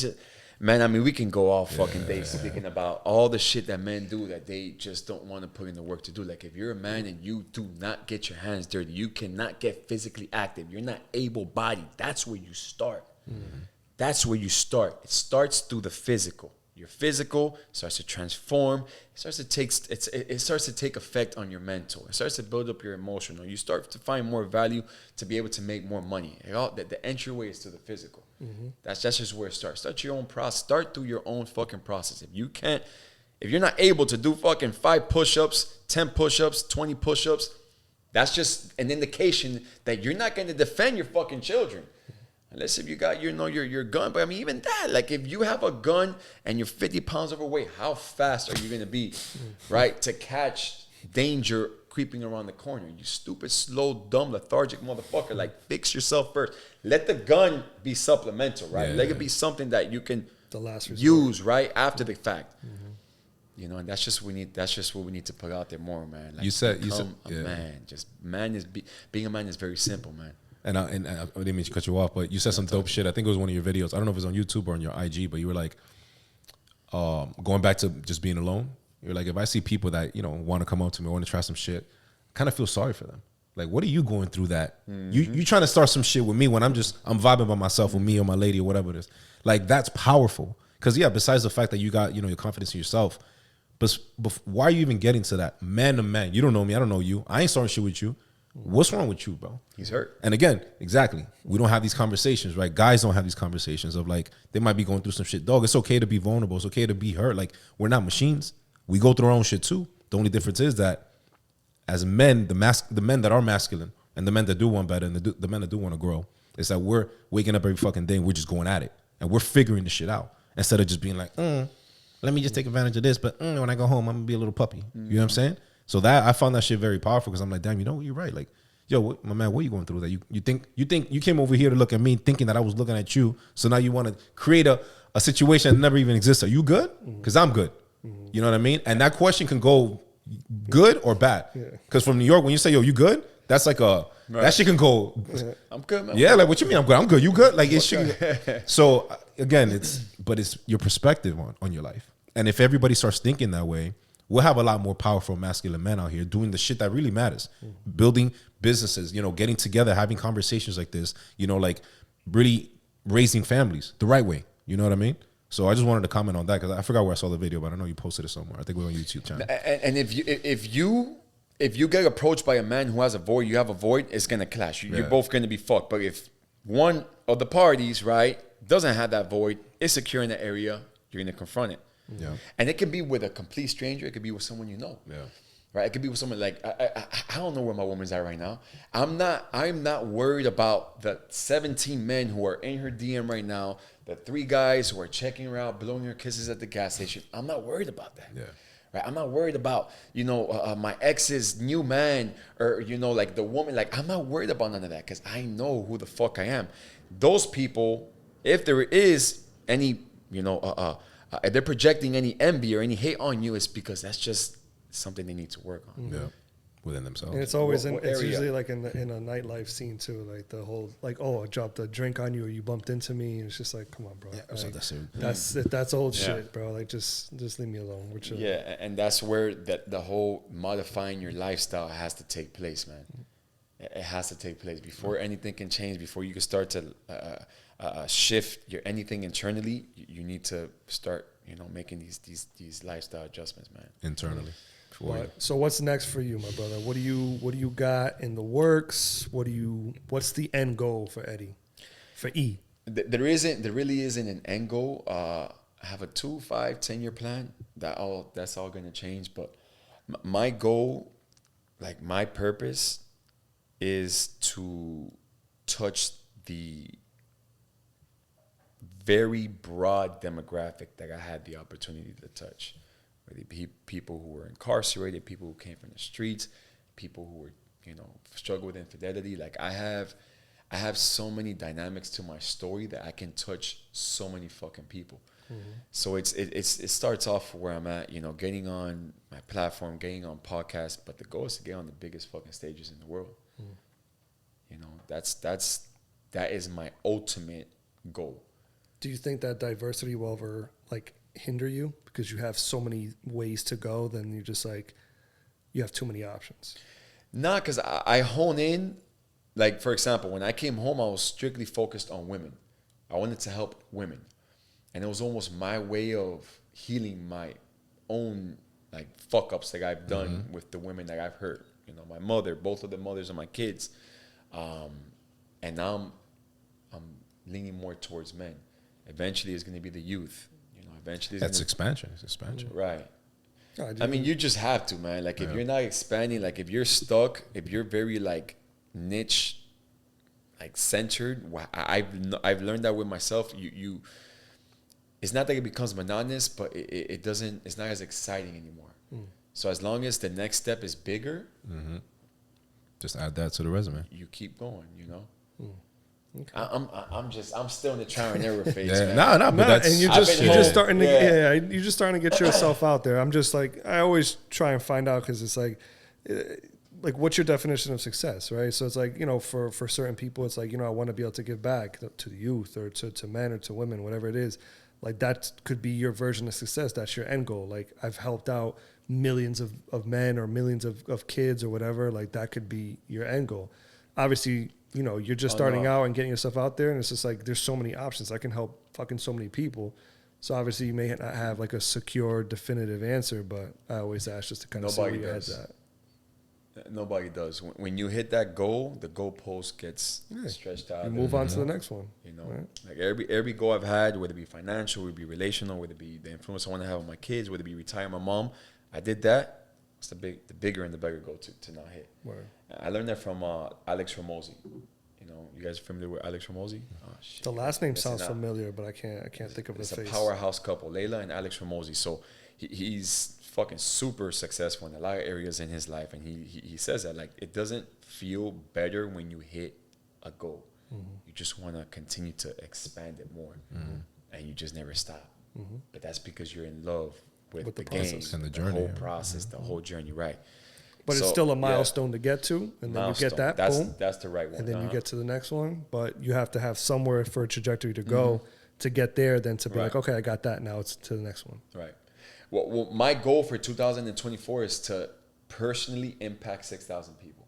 just man. I mean, we can go all fucking day speaking about all the shit that men do that they just don't want to put in the work to do. Like if you're a man and you do not get your hands dirty, you cannot get physically active. You're not able-bodied. That's where you start. That's where you start. It starts through the physical. Your physical starts to transform. It starts to take effect on your mental. It starts to build up your emotional. You start to find more value to be able to make more money. The entryway is to the physical. That's just where it starts. Start your own process. Start through your own fucking process. If you're not able to do fucking 5 push-ups, 10 push-ups, 20 push-ups, that's just an indication that you're not going to defend your fucking children. Unless if you got, your gun. But I mean, even that, like if you have a gun and you're 50 pounds overweight, how fast are you going to be, right, to catch danger creeping around the corner? You stupid, slow, dumb, lethargic motherfucker. Like, fix yourself first. Let the gun be supplemental, right? Let it be something that you can use, right, after the fact. And that's just what we need to put out there more, man. Like, being a man is very simple, man. And I didn't mean to cut you off, but you said some dope shit. I think it was one of your videos. I don't know if it was on YouTube or on your IG, but you were like, going back to just being alone. You're like, if I see people that, want to come up to me, want to try some shit, I kind of feel sorry for them. Like, what are you going through that? You trying to start some shit with me when I'm vibing by myself with me or my lady or whatever it is. Like, that's powerful. Because besides the fact that you got, your confidence in yourself, but why are you even getting to that? Man to man, you don't know me, I don't know you. I ain't starting shit with you. What's wrong with you, bro? He's hurt. And again, exactly. We don't have these conversations, right? Guys don't have these conversations of like, they might be going through some shit. Dog, it's okay to be vulnerable. It's okay to be hurt. Like, we're not machines. We go through our own shit too. The only difference is that as men, the men that are masculine and the men that do want better and the men that do want to grow, is that we're waking up every fucking day and we're just going at it. And we're figuring the shit out. Instead of just being like, let me just take advantage of this. But when I go home, I'm going to be a little puppy. You know what I'm saying? So that I found that shit very powerful because I'm like, damn, you're right. Like, yo, my man, what are you going through? That you think you came over here to look at me thinking that I was looking at you. So now you want to create a situation that never even exists. Are you good? Because I'm good. You know what I mean? And that question can go good or bad. Because from New York, when you say, yo, you good? That's like that shit can go. I'm good, man. Yeah, like what you mean? I'm good. I'm good. You good? Like it's so again, it's your perspective on your life. And if everybody starts thinking that way, we'll have a lot more powerful masculine men out here doing the shit that really matters. Building businesses, getting together, having conversations like this, like really raising families the right way. You know what I mean? So I just wanted to comment on that because I forgot where I saw the video, but I know you posted it somewhere. I think we're on YouTube channel. And if you get approached by a man who has a void, you have a void, it's gonna clash. You're both gonna be fucked. But if one of the parties, right, doesn't have that void, is secure in the area, you're gonna confront it. Yeah. And it could be with a complete stranger. It could be with someone you know. Yeah. Right. It could be with someone like I don't know where my woman's at right now. I'm not worried about the 17 men who are in her DM right now. The 3 guys who are checking her out, blowing her kisses at the gas station. I'm not worried about that. Yeah. Right. I'm not worried about my ex's new man or like the woman. Like I'm not worried about none of that because I know who the fuck I am. Those people, if there is any if they're projecting any envy or any hate on you, it's because that's just something they need to work on. Yeah, within themselves. And it's always it's usually like in a nightlife scene too, like the whole like, oh, I dropped a drink on you or you bumped into me, and it's just like, come on, bro. Yeah, that's old shit, bro. Like just leave me alone. Yeah, and that's where the whole modifying your lifestyle has to take place, man. It has to take place before anything can change. Before you can start to shift your anything internally, you need to start making these lifestyle adjustments, man, internally. Mm-hmm. So what's next for you, my brother? What do you got in the works? What's the end goal for Eddie, for E? There really isn't an end goal. I have a 2, 5, 10-year plan. That's all gonna change. But my goal, like my purpose, is to touch the very broad demographic that I had the opportunity to touch. Whether it be people who were incarcerated, people who came from the streets, people who were, struggle with infidelity. Like I have so many dynamics to my story that I can touch so many fucking people. Mm-hmm. So it starts off where I'm at, getting on my platform, getting on podcasts, but the goal is to get on the biggest fucking stages in the world. That is my ultimate goal. Do you think that diversity will ever hinder you because you have so many ways to go? Then you just you have too many options. Nah, because I hone in. Like for example, when I came home, I was strictly focused on women. I wanted to help women, and it was almost my way of healing my own fuck ups that I've done with the women that I've hurt. My mother, both of the mothers of my kids. And now I'm leaning more towards men. Eventually, it's going to be the youth. Eventually, that's expansion. It's expansion, right? I mean, you just have to, man. If you're not expanding, if you're stuck, if you're very niche, centered. I've learned that with myself. You. It's not that it becomes monotonous, but it doesn't. It's not as exciting anymore. So as long as the next step is bigger. Just add that to the resume. You keep going, Okay. I'm still in the trial and error phase. But that's and you're just starting to get yourself out there. I'm just I always try and find out because it's what's your definition of success, right? So it's for certain people, it's I want to be able to give back to the youth or to men or to women, whatever it is. That could be your version of success. That's your end goal. I've helped out millions of men or millions of kids or whatever. That could be your end goal. Obviously, you're just starting out and getting yourself out there, and it's just there's so many options. I can help fucking so many people, So obviously you may not have like a secure, definitive answer, but I always ask just to kind of see where your head's at. Nobody does. When you hit that goal, the goalpost gets stretched out. You move on to the next one. You know, like every goal I've had, whether it be financial, whether it be relational, whether it be the influence I want to have on my kids, whether it be retire my mom, I did that. It's the bigger and the better goal to not hit. Word. I learned that from Alex Ramosi. You know, you guys are familiar with Alex Ramosi? Oh, shit. The last name sounds familiar, but I can't think of the face. It's a powerhouse couple, Layla and Alex Ramosi. So he's fucking super successful in a lot of areas in his life, and he says that like it doesn't feel better when you hit a goal. You just want to continue to expand it more, and you just never stop. But that's because you're in love with the game and the journey, whole process, the whole journey, right? But it's still a milestone to get to, and then you get that, boom. That's the right one. And then you get to the next one, but you have to have somewhere for a trajectory to go to get there, then to be like, okay, I got that, now it's to the next one. Right. Well, my goal for 2024 is to personally impact 6,000 people.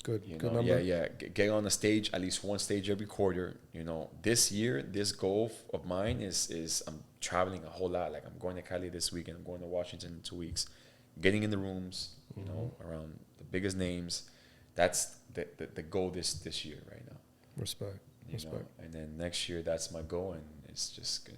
Good Good number. Yeah. Get on the stage, at least one stage every quarter. You know, this year, this goal of mine is I'm traveling a whole lot. Like I'm going to Cali this week, and I'm going to Washington in 2 weeks. Getting in the rooms, you know, around the biggest names. That's the goal this year right now. Respect. You know? And then next year, that's my goal, and it's just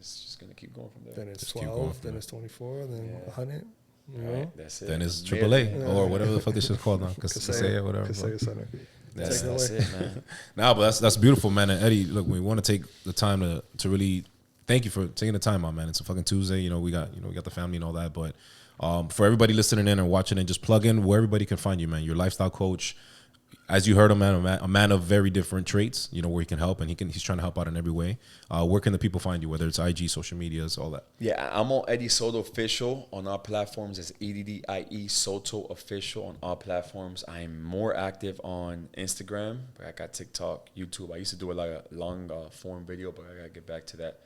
gonna keep going from there. Then it's 12, then it's 24, then 100. You know? Right, that's it. Then it's AAA or whatever the fuck this shit's called now. Kasaya, whatever. Kasaya Center. That's it, man. Nah, but that's beautiful, man. And Eddie, look, we want to take the time to really thank you for taking the time out, man. It's a fucking Tuesday. You know, we got the family and all that, but for everybody listening in and watching, and just plug in where everybody can find you, man. Your lifestyle coach, as you heard, a man of very different traits. You know, where he can help, and he's trying to help out in every way. Where can the people find you? Whether it's IG, social medias, all that. Yeah, I'm on Eddie Soto Official on all platforms. It's EDDIE Soto Official on all platforms. I'm more active on Instagram. I got TikTok, YouTube. I used to do a lot of long form video, but I gotta get back to that.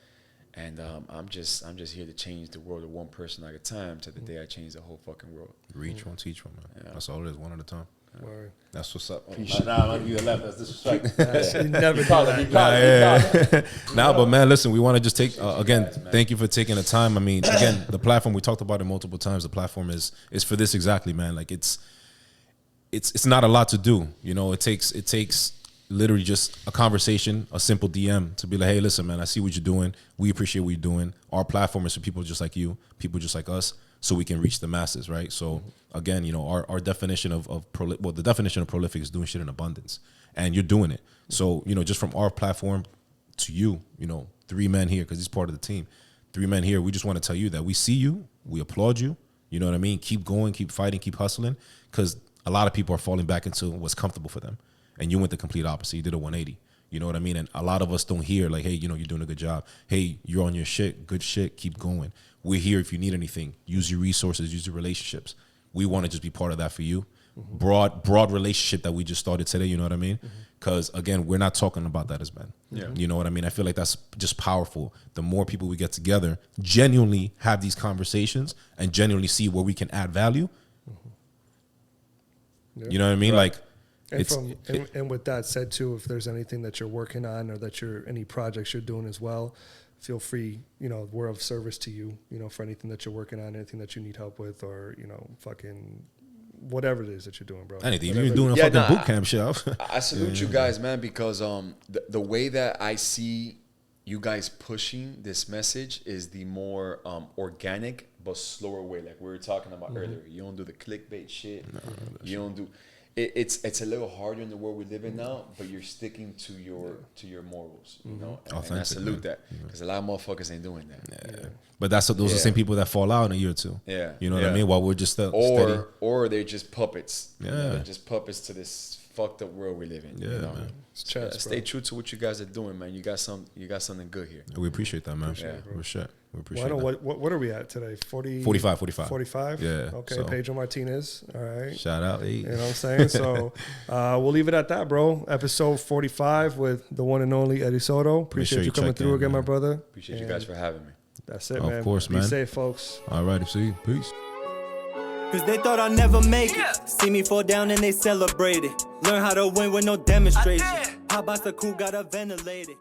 And I'm just here to change the world of one person at a time. To the day I change the whole fucking world. Reach one, teach one, man. Yeah. That's all it is, one at a time. Word. That's what's up. Nah, you left. That's disrespect. Never Nah, but man, listen, we want to just take again. Thank you for taking the time. I mean, again, the platform, we talked about it multiple times. The platform is for this exactly, man. Like it's not a lot to do. You know, it takes literally just a conversation, a simple DM to be like, hey, listen, man, I see what you're doing. We appreciate what you're doing. Our platform is for people just like you, people just like us, so we can reach the masses, right? So again, you know, our definition the definition of prolific is doing shit in abundance, and you're doing it. So, you know, just from our platform to you, you know, 3 men here, because he's part of the team, 3 men here, we just want to tell you that we see you, we applaud you, you know what I mean? Keep going, keep fighting, keep hustling, because a lot of people are falling back into what's comfortable for them. And you went the complete opposite. You did a 180. You know what I mean? And a lot of us don't hear like, hey, you know, you're doing a good job. Hey, you're on your shit. Good shit. Keep going. We're here if you need anything. Use your resources. Use your relationships. We want to just be part of that for you. Broad relationship that we just started today. You know what I mean? Because, again, we're not talking about that as men. Yeah. You know what I mean? I feel like that's just powerful. The more people we get together, genuinely have these conversations and genuinely see where we can add value. Yeah. You know what I mean? Right. Like, and with that said too, if there's anything that you're working on or that any projects you're doing as well, feel free, you know, we're of service to you, you know, for anything that you're working on, anything that you need help with, or, you know, fucking whatever it is that you're doing, bro. Anything. You're doing a fucking boot camp shit. I salute you guys, man, because the way that I see you guys pushing this message is the more organic but slower way, like we were talking about earlier. You don't do the clickbait shit. No, you don't do it's a little harder in the world we live in now, but you're sticking to your morals, you know. And I salute that, because a lot of motherfuckers ain't doing that. Yeah. But those are the same people that fall out in a year or two. Yeah, you know what I mean. While we're just steady. Or they're just puppets. Yeah, you know? They're just puppets to this fucked up world we live in. Yeah, you know? man. Stay true to what you guys are doing, man. You got something good here. We appreciate that, man. We're shit. We appreciate that. What are we at today? 45. 45? Yeah. Okay, so. Pedro Martinez. All right. Shout out. Hey. You know what I'm saying? So we'll leave it at that, bro. Episode 45 with the one and only Eddie Soto. Appreciate you coming through again, my brother. Appreciate you guys for having me. That's it, man. Of course, man. Be safe, folks. All right. See you. Peace. Cause they thought I'd never make it. See me fall down and they celebrated. Learn how to win with no demonstration. How about the cool got a ventilated?